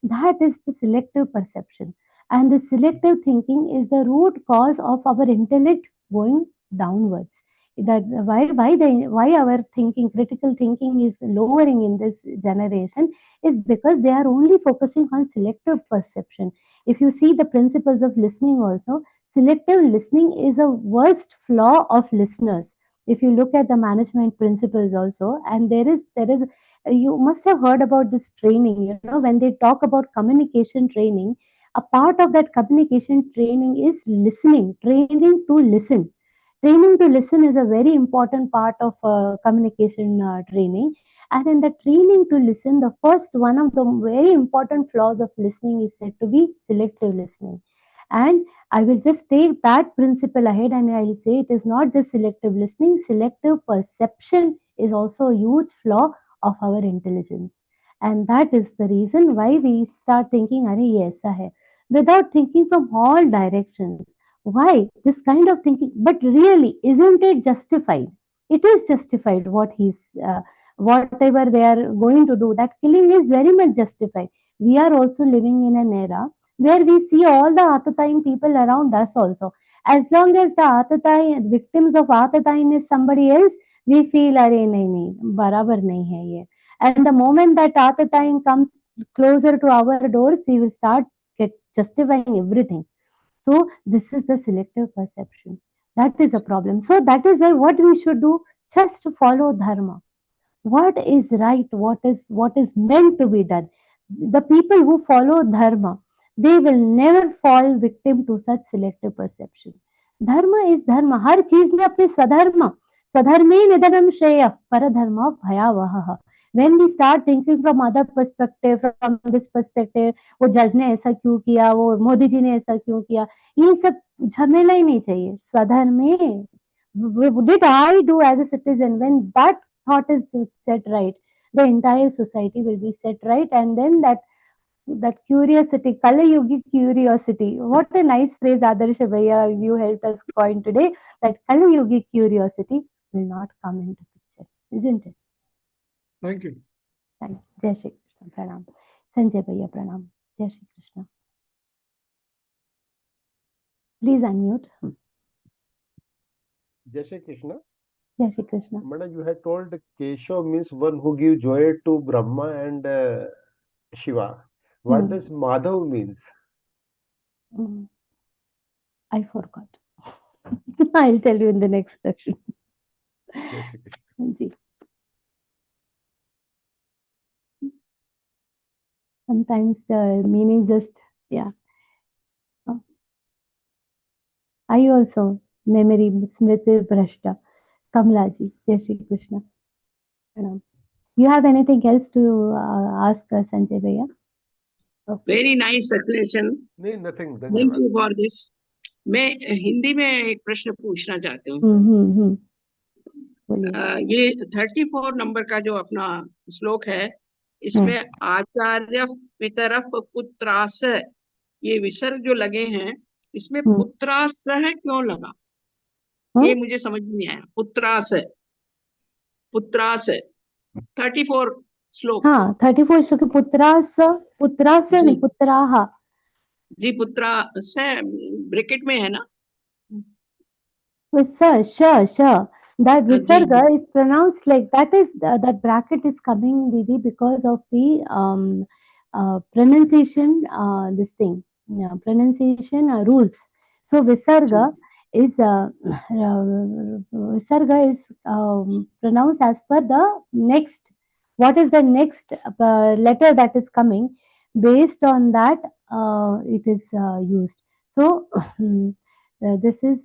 That is the selective perception, and the selective thinking is the root cause of our intellect going downwards. That why our thinking, critical thinking, is lowering in this generation is because they are only focusing on selective perception. If you see the principles of listening also, selective listening is a worst flaw of listeners. If you look at the management principles also, and there is you must have heard about this training. When they talk about communication training, a part of that communication training is listening, training to listen. Training to listen is a very important part of communication training. And in the training to listen, the first one of the very important flaws of listening is said to be selective listening. And I will just take that principle ahead and I will say it is not just selective listening, selective perception is also a huge flaw of our intelligence. And that is the reason why we start thinking, Are yes, hai, without thinking from all directions. Why this kind of thinking? But really, isn't it justified? It is justified whatever they are going to do. That killing is very much justified. We are also living in an era where we see all the Atatine people around us also. As long as the Atatine victims of Atatine is somebody else, we feel अरे नहीं बराबर नहीं है ये. And the moment that Atatine comes closer to our doors, we will start justifying everything. So this is the selective perception. That is a problem. So that is why what we should do, just follow dharma. What is right, what is meant to be done. The people who follow dharma, they will never fall victim to such selective perception. Dharma is dharma. हर चीज में अपने स्वधर्म Swadharme nidanam shreya paradharma bhayavahah. When we start thinking from other perspective, from this perspective, वो जज ने ऐसा क्यों किया, वो मोदी जी ने ऐसा क्यों किया, ये सब झमेला ही नहीं चाहिए. स्वधर्मे, what did I do as a citizen? When that thought is set right, the entire society will be set right, and then that curiosity, Kala Yugi curiosity. What a nice phrase, Adarsh Bhaiya, you helped us coin today. That Kala Yugi curiosity will not come into picture, isn't it?
Thank you.
Thank you. Jai Shri Krishna. Pranam. Sanjay Bhaiya, pranam. Jai Shri Krishna. Please unmute.
Jai Shri Krishna.
Jai Shri Krishna.
Madam, you had told Keshav means one who gives joy to Brahma and Shiva. What does Madhav means?
I forgot. I'll tell you in the next section.
Jai Shri Krishna.
Sometimes the meaning just, yeah. I also, memory, smriti, brashta. Kamlaji, Jai Shri Krishna. You have anything else to ask Sanjay Bhaiya? Okay.
Very nice explanation.
नहीं, nothing.
Thank you for this. मैं हिंदी में एक प्रश्न पूछना चाहती हूँ. ये 34 number का जो अपना श्लोक है, इसमें आचार्य पितरफ पुत्रास, ये विसर्ग जो लगे हैं, इसमें पुत्रास क्यों लगा? ये मुझे समझ नहीं आया. पुत्रास 34 श्लोक.
हाँ, 34 श्लोक. पुत्रास नहीं, पुत्राहा.
जी, पुत्रास ब्रैकेट में है ना?
Sh. That visarga is pronounced like that. Is that bracket is coming, Didi, because of the pronunciation. This thing, pronunciation rules. So visarga is pronounced as per the next. What is the next letter that is coming? Based on that, it is used. So. This is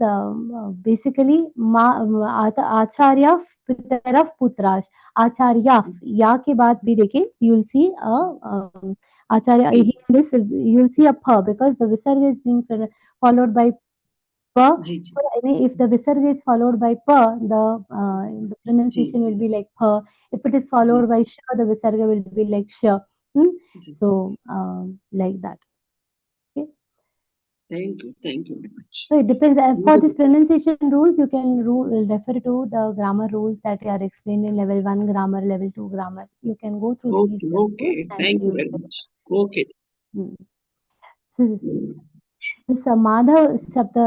basically Acharya Pitaraf Putrash. Acharya, ya ke baad bhi dekhe, you will see Acharya. This you will see a pa, because the visarga is being followed by pa. So, if the visarga is followed by pa, the pronunciation will be like pa. If it is followed by sha, the visarga will be like sha. So like that.
Thank you very much.
So it depends. For this pronunciation rules, you can refer to the grammar rules that are explained in level 1 grammar, level 2 grammar. You can go through these.
Okay. Thank you very much. Okay.
This Madhav Shabda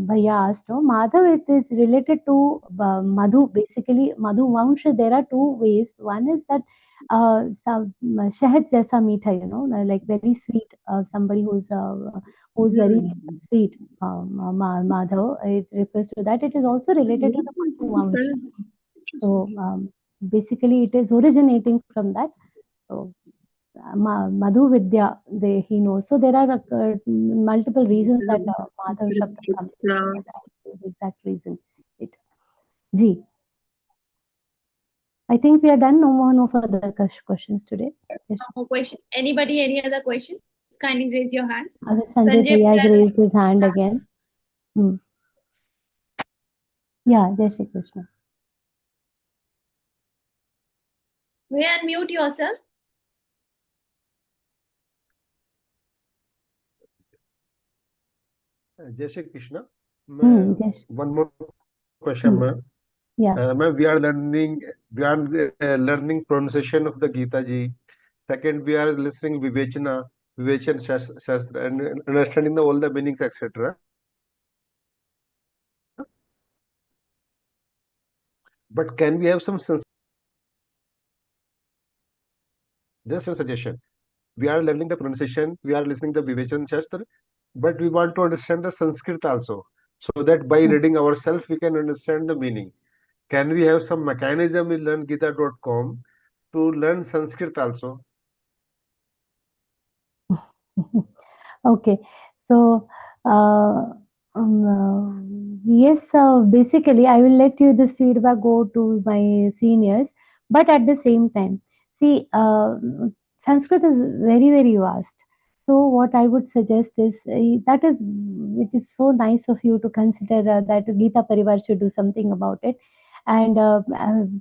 Bhaiya asked, no? Madhav, it is related to Madhu. Basically, Madhu Vamsha, there are two ways. One is that Shahad jaisa meetha, like very sweet, somebody who's very sweet, Madhav. It refers to that. It is also related to the Madhu Vamsha. So basically, it is originating from that. So Madhu Vidya, he knows. So there are multiple reasons that Madhav Shabda comes. With that reason. Ji. I think we are done. No further questions today. Yes.
No more questions. Anybody, any other questions? Kindly raise your hands.
Sanjay Bhaiya has raised his hand again. Yeah, Jai Shri Krishna.
May you unmute yourself?
Jai Shri Krishna. One more question, ma'am.
Yeah.
Ma'am, we are learning pronunciation of the Gita ji. Second, we are listening Vivechan Shastra, and understanding all the meanings, etc. But can we have some just a suggestion? We are learning the pronunciation, we are listening the Vivechan Shastra, but we want to understand the Sanskrit also, so that by reading ourselves we can understand the meaning. Can we have some mechanism in Learngeeta.com to learn Sanskrit also?
Okay. So Yes, basically, I will let you this feedback go to my seniors, but at the same time, see, Sanskrit is very, very vast. So, what I would suggest is that is, it is so nice of you to consider that Geeta Pariwar should do something about it, and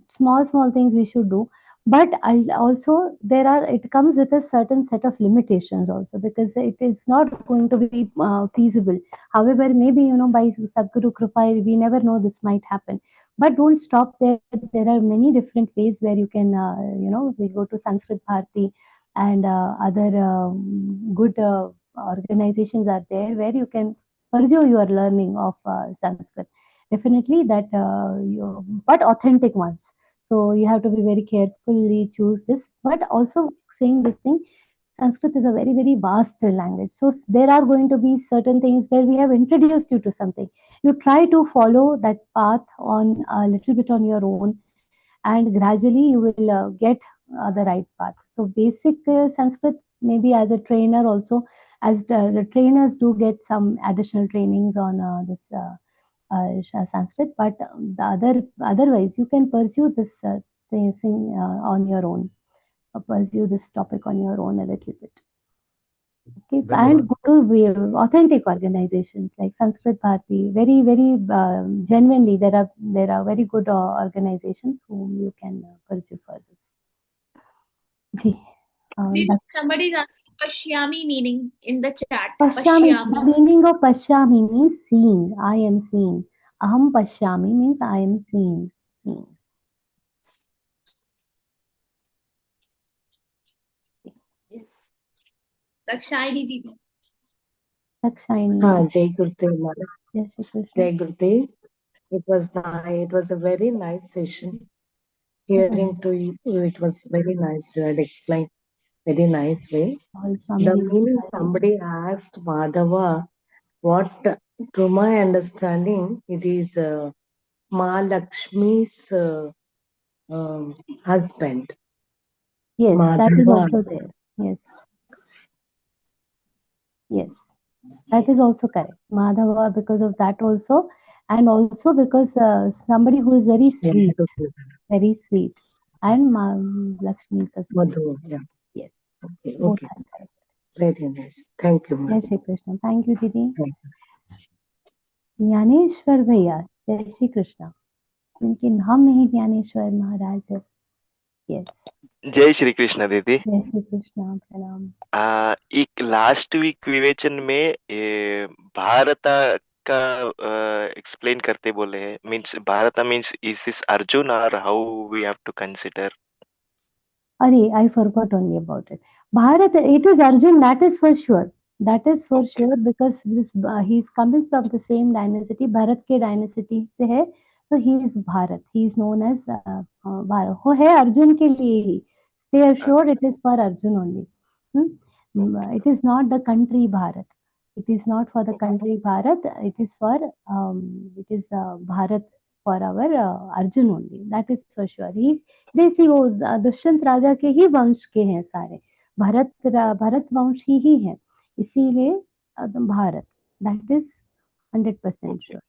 small, small things we should do. But also, there are, it comes with a certain set of limitations also, because it is not going to be feasible. However, maybe, by Sadguru Kripa, we never know this might happen. But don't stop there. There are many different ways where you can, we go to Sanskrit Bharati and other good organizations are there where you can pursue your learning of Sanskrit. Definitely that, but authentic ones. So you have to be very carefully choose this. But also saying this thing, Sanskrit is a very, very vast language. So there are going to be certain things where we have introduced you to something. You try to follow that path on a little bit on your own, and gradually you will get the right path. So basic Sanskrit, maybe as a trainer also, as the trainers do get some additional trainings on this Sanskrit, but otherwise you can pursue this thing on your own. Pursue this topic on your own a little bit. Okay, and go to authentic organizations like Sanskrit Bharati. Very, very genuinely, there are very good organizations whom you can pursue further.
Somebody is asking Pashyami meaning in the chat.
Pashyami. The meaning of Pashyami means seeing. I am seeing. Aham Pashyami means I am seeing.
Yes. Dakshayani Didi.
Dakshayani.
Jai Gurudev.
Yes, Shri Krishna.
Jai Gurudev. It was nice. It was a very nice session. Hearing to you, it was very nice. You had explained very nice way. The meaning somebody asked Madhava, what, to my understanding, it is Mahalakshmi's husband.
Yes,
Madhava.
that is also there. Yes. Yes, that is also correct. Madhava, because of that also, and also because somebody who is very sweet, very sweet, and Lakshmi is
Madhu, yeah.
Yes.
Okay,
Both
okay.
are correct.
Very nice. Thank you,
Jai
ma'am.
Shri Krishna. Thank you, Didi.
Thank
Dnyaneshwar भैया, जय श्री कृष्ण। इनके नाम नहीं ज्ञानेश्वर महाराज है। Yes.
जय श्री कृष्ण दीदी।
जय श्री कृष्ण, प्रणाम।
एक लास्ट वीक विवेचन में भारत का एक्सप्लेन करते बोले हैं, means Bharat means is this Arjun और how we have to consider.
Arey, I forgot only about it. Bharat, it is Arjun, that is for sure. That is for sure, because this, he is coming from the same dynasty, Bharat ke dynasty se hai, so he is Bharat. He is known as Bharat. Ho hai Arjun ke liye hi. Stay assured, it is for Arjun only. It is not the country Bharat. It is not for the country Bharat. It is for Bharat for our Arjun only. That is for sure. He जैसे वो दुष्यंत राजा के ही वंश के हैं सारे, भरत वंशी ही है, इसीलिए Bharat, that is 100% sure.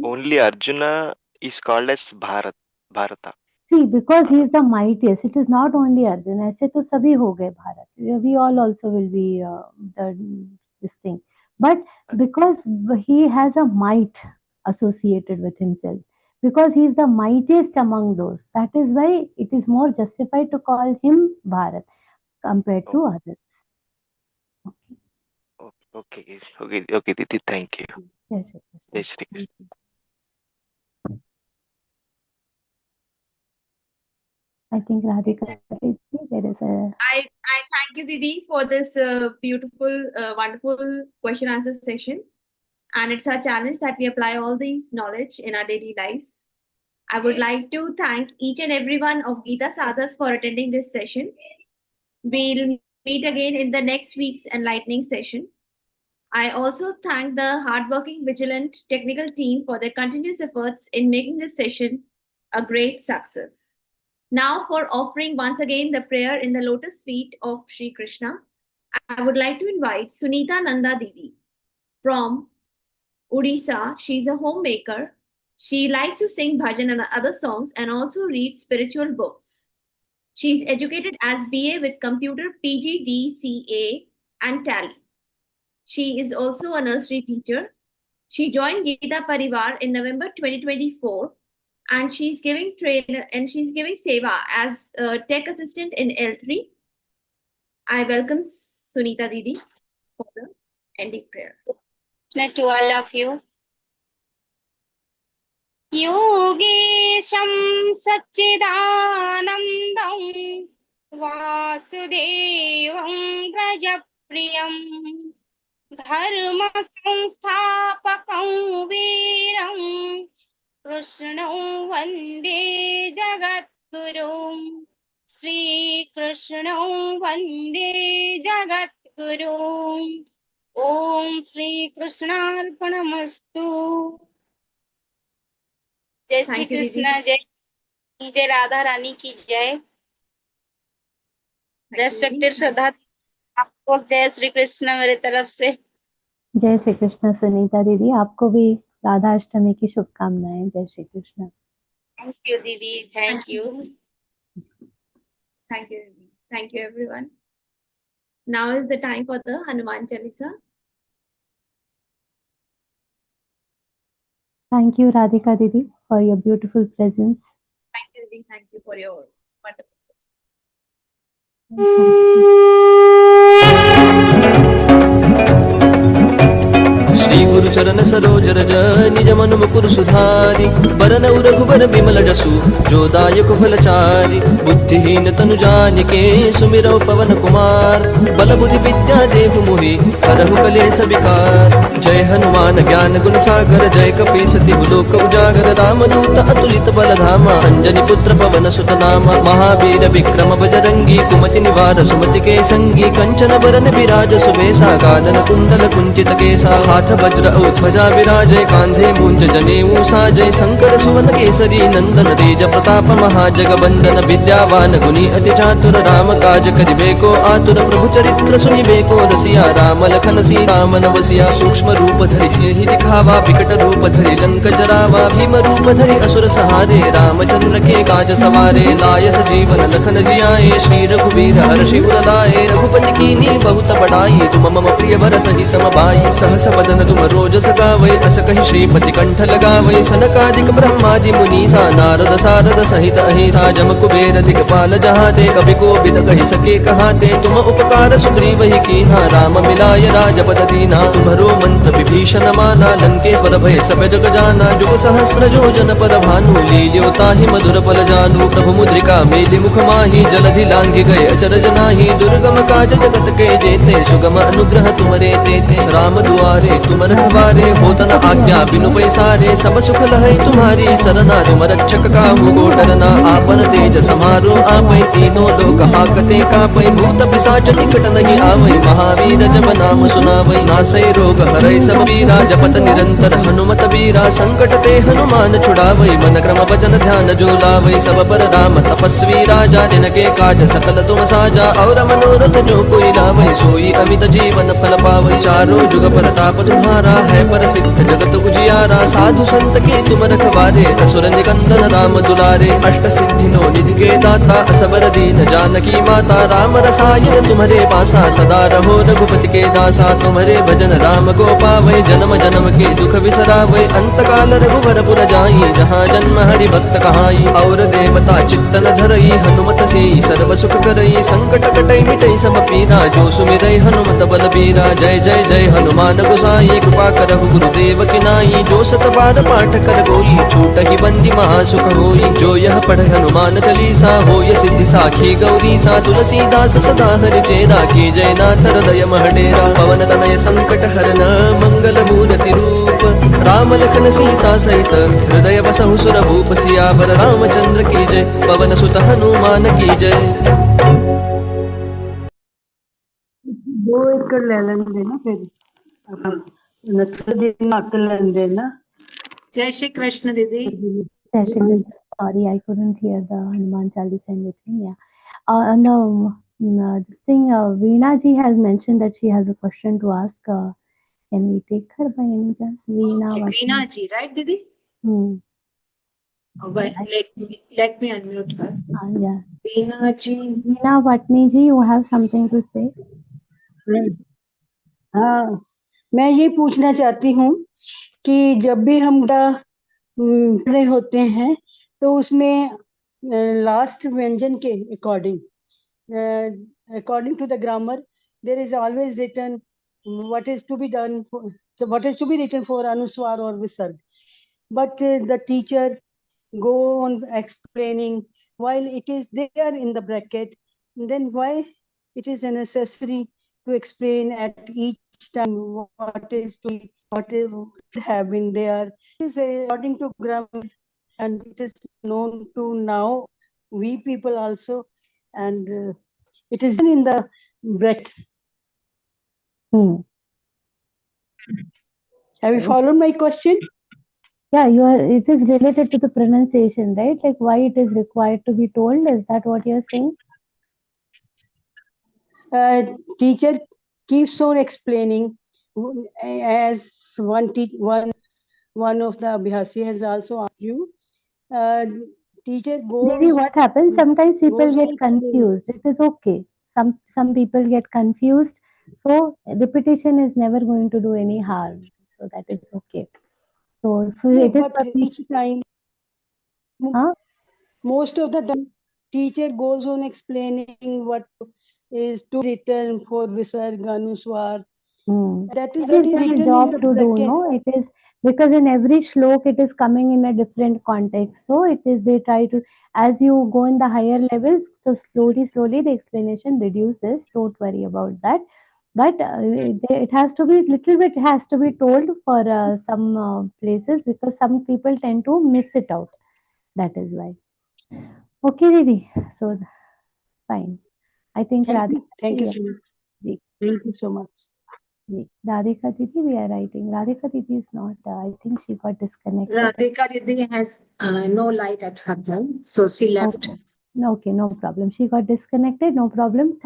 Only Arjuna is called as Bharata.
See, because he is the mightiest, it is not only Arjun. ऐसे तो सभी हो गए Bharat. We all also will be this thing. But because he has a might associated with himself, because he is the mightiest among those, that is why it is more justified to call him Bharat compared to others.
Okay, Didi, thank you.
Yes,
Jai Shri Krishna.
I think Radhika, there is a...
I thank you, Didi, for this beautiful, wonderful question answer session. And it's our challenge that we apply all these knowledge in our daily lives. I would like to thank each and every one of Geeta Sadhaks for attending this session. We'll meet again in the next week's enlightening session. I also thank the hardworking, vigilant technical team for their continuous efforts in making this session a great success. Now, for offering once again the prayer in the lotus feet of Sri Krishna, I would like to invite Sunita Nanda Didi from Odisha. She's a homemaker. She likes to sing bhajan and other songs and also read spiritual books. She's educated as BA with computer PGDCA and Tally. She is also a nursery teacher. She joined Geeta Pariwar in November 2024 and she's giving seva as a tech assistant in L3. I welcome Sunita Didi for the ending prayer.
To all of you. योगेशं सच्चिदानन्दं वासुदेवं व्रजप्रियं धर्मसंस्थापकं वीरं कृष्णं वन्दे जगद्गुरुं श्रीकृष्णं वन्दे जगद्गुरुं ॐ श्रीकृष्णार्पणमस्तु। जय श्री कृष्ण, जय राधा रानी की जय। रेस्पेक्टेड श्रद्धा, आपको जय श्री कृष्ण मेरे तरफ से।
जय श्री कृष्ण सुनीता दीदी, आपको भी राधा अष्टमी की शुभकामनाएं। जय श्री कृष्ण।
थैंक यू दीदी, thank you.
Thank you. Thank you everyone. Now is the time for the Hanuman Chalisa.
Thank you Radhika Didi for your beautiful presence.
Thank you Didi, thank you for your wonderful
Shri गुरु चरण सरोज रज निज मन मुकुर सुधारि बरनउ रघुबर बिमल जसु जो दायक फलचारि बुद्धिहीन तनु जानिके सुमिरौ पवन कुमार बल बुद्धि विद्या देहु मोहि हरहु कलेश विकार। जय हनुमान ज्ञान गुण सागर जय कपीस तिहु लोक उजागर रामदूत अतुलित बल धामा अंजनी पुत्र पवन सुत नामा महावीर विक्रम बजरंगी कुमति निवार सुमति के संगी कंचन बरन विराज सुबेसा कानन कुंडल कुंचित केसा हाथ वज्र ध्वजा विराजय कांधे मूंज जनेऊ साजय शंकर सुवन केसरी नंदन तेज प्रताप महाजगवंदन विद्यावान गुणी अति चातुर राम काज करिबे को आतुर प्रभु चरित्र सुनिबे को रसिया राम लखन सीता मन बसिया सूक्ष्म रूप धरि सिंहि दिखावा विकट रूप धरि लंक जरावा भीम रूप धरि असुर सहारे रामचंद्र के काज सवारे लाय सजीवन लखन जियाए श्री रघुवीर हर्षि उर लाए रघुपति कीन्ही बहुत बड़ाई तुम मम प्रिय भरत ही सम भाई सहस बदन तुम रोज सगावै अस कहि श्रीपति कंठ लगावै सनकादिक ब्रह्मादि मुनीसा नारद सारद सहित अहिसा जम कुबेर दिगपाल जहाते कवि कोविद कहि सके कहाते तुम उपकार सुग्रीव ही कीन्हा राम मिलाय राजपद दीना तुम्हरो मंत्र विभीषण माना लंकेश्वर भय सब जग जाना जुग सहस्र योजन पर भानु लील्यो ताहि मधुर फल जानू प्रभु मुद्रिका मेलि मुख माहि जलधि लांघि गए अचरज नाही दुर्गम काज जगत के जेते सुगम अनुग्रह तुम्हरे तेते राम दुआरे तुम रखवारे होत न आज्ञा बिनु पैसारे सब सुख लहै तुम्हारी सरना तुम रक्षक काहू को डरना आपन तेज समारो आपै तीनों लोक हाकते कापै भूत पिशाच निकट नहीं आवै महावीर जब नाम सुनावै नासै रोग हरै सब पीरा जपत निरंतर हनुमत बीरा संकट ते हनुमान छुड़ावै मन क्रम वचन ध्यान जो लावै सब पर राम तपस्वी राजा जिनके काज सकल तुम साजा और मनोरथ जो कोई लावै सोई अमित जीवन फल पावै चारों जुग प्रताप तुम्हारा है प्रसिद्ध जगत उजियारा साधु संत के तुम रखवारे असुर निकंदन राम दुलारे अष्ट सिद्धि नो निधि के दाता असबर दीन जानकी माता राम रसायन तुम्हारे पासा सदा रहो रघुपति के दासा तुम्हारे भजन राम को पावै जन्म जन्म के दुख बिसरावै अंत काल रघुवर पुर जाई जहाँ जन्म हरि भक्त कहाई और देवता चित्तन धरई हनुमत से सर्व सुख करई संकट कटई मिटई सब पीरा जो सुमिरई हनुमत बल बीरा जय जय जय हनुमान गोसाई कृपा करहु गुरुदेव की नाई जो सत बार पाठ कर गोई छूट ही बंदी महासुख होई जो यह पढ़ हनुमान चालीसा होय सिद्धि साखी गौरी सा तुलसीदास सदा हरि चेरा की जय नाथ हृदय महडेरा पवन तनय संकट हरन मंगल मूर्ति रूप राम लखन सीता सहित हृदय बसहु सुर भूप सियावर रामचंद्र की जय पवन सुत हनुमान की जय।
दो एक ले लेंगे ना फिर
जय श्री कृष्ण दीदी।
जय Shri Krishna. Sorry, I couldn't hear the Hanuman Chalisa in between. Yeah. And this thing, Veena ji has mentioned that she has a question to ask. Can we take her by any chance? Veena
Okay,
Vatni.
Veena ji, right, Didi?
Hmm.
But let me unmute her.
Yeah.
Veena ji.
Veena Vatni ji, you have something to say?
हाँ, मैं ये पूछना चाहती हूँ कि जब भी हम पढ़े होते हैं तो उसमें लास्ट व्यंजन के according to the grammar there is always written what is to be done for, so what is to be written for anuswar or visarg, but the teacher go on explaining while it is there in the bracket, then why it is necessary to explain at each time what is to be, what is have been there. It is according to grammar and it is known to now we people also, and it is in the bracket. Have you followed my question?
Yeah, it is related to the pronunciation, right? Like why it is required to be told. Is that what you're saying?
Teacher keeps on explaining, as one of the Abhyasi has also asked you. Teacher goes.
Maybe what happens, sometimes people
goes
get
on explaining.
confused. It is okay. Some people get confused. So repetition is never going to do any harm. So that is okay. So if it is
But each time, most of the time, teacher goes on explaining what is to written for Visarg, Anuswar. That is
their
written
job
in the
to do,
bracket.
no? It is because in every shlok it is coming in a different context. So it is, they try to, as you go in the higher levels, so slowly the explanation reduces. Don't worry about that. But it has to be little bit has to be told for some places, because some people tend to miss it out. That is why. Okay, Didi. So fine. I think
Thank you.
Radhika.
Thank you so much. Thank you so much.
Radhika Didi, we are writing. Radhika Didi is not, I think she got disconnected.
Radhika Didi has no light at her home, so she left.
Okay, no problem. She got disconnected, no problem.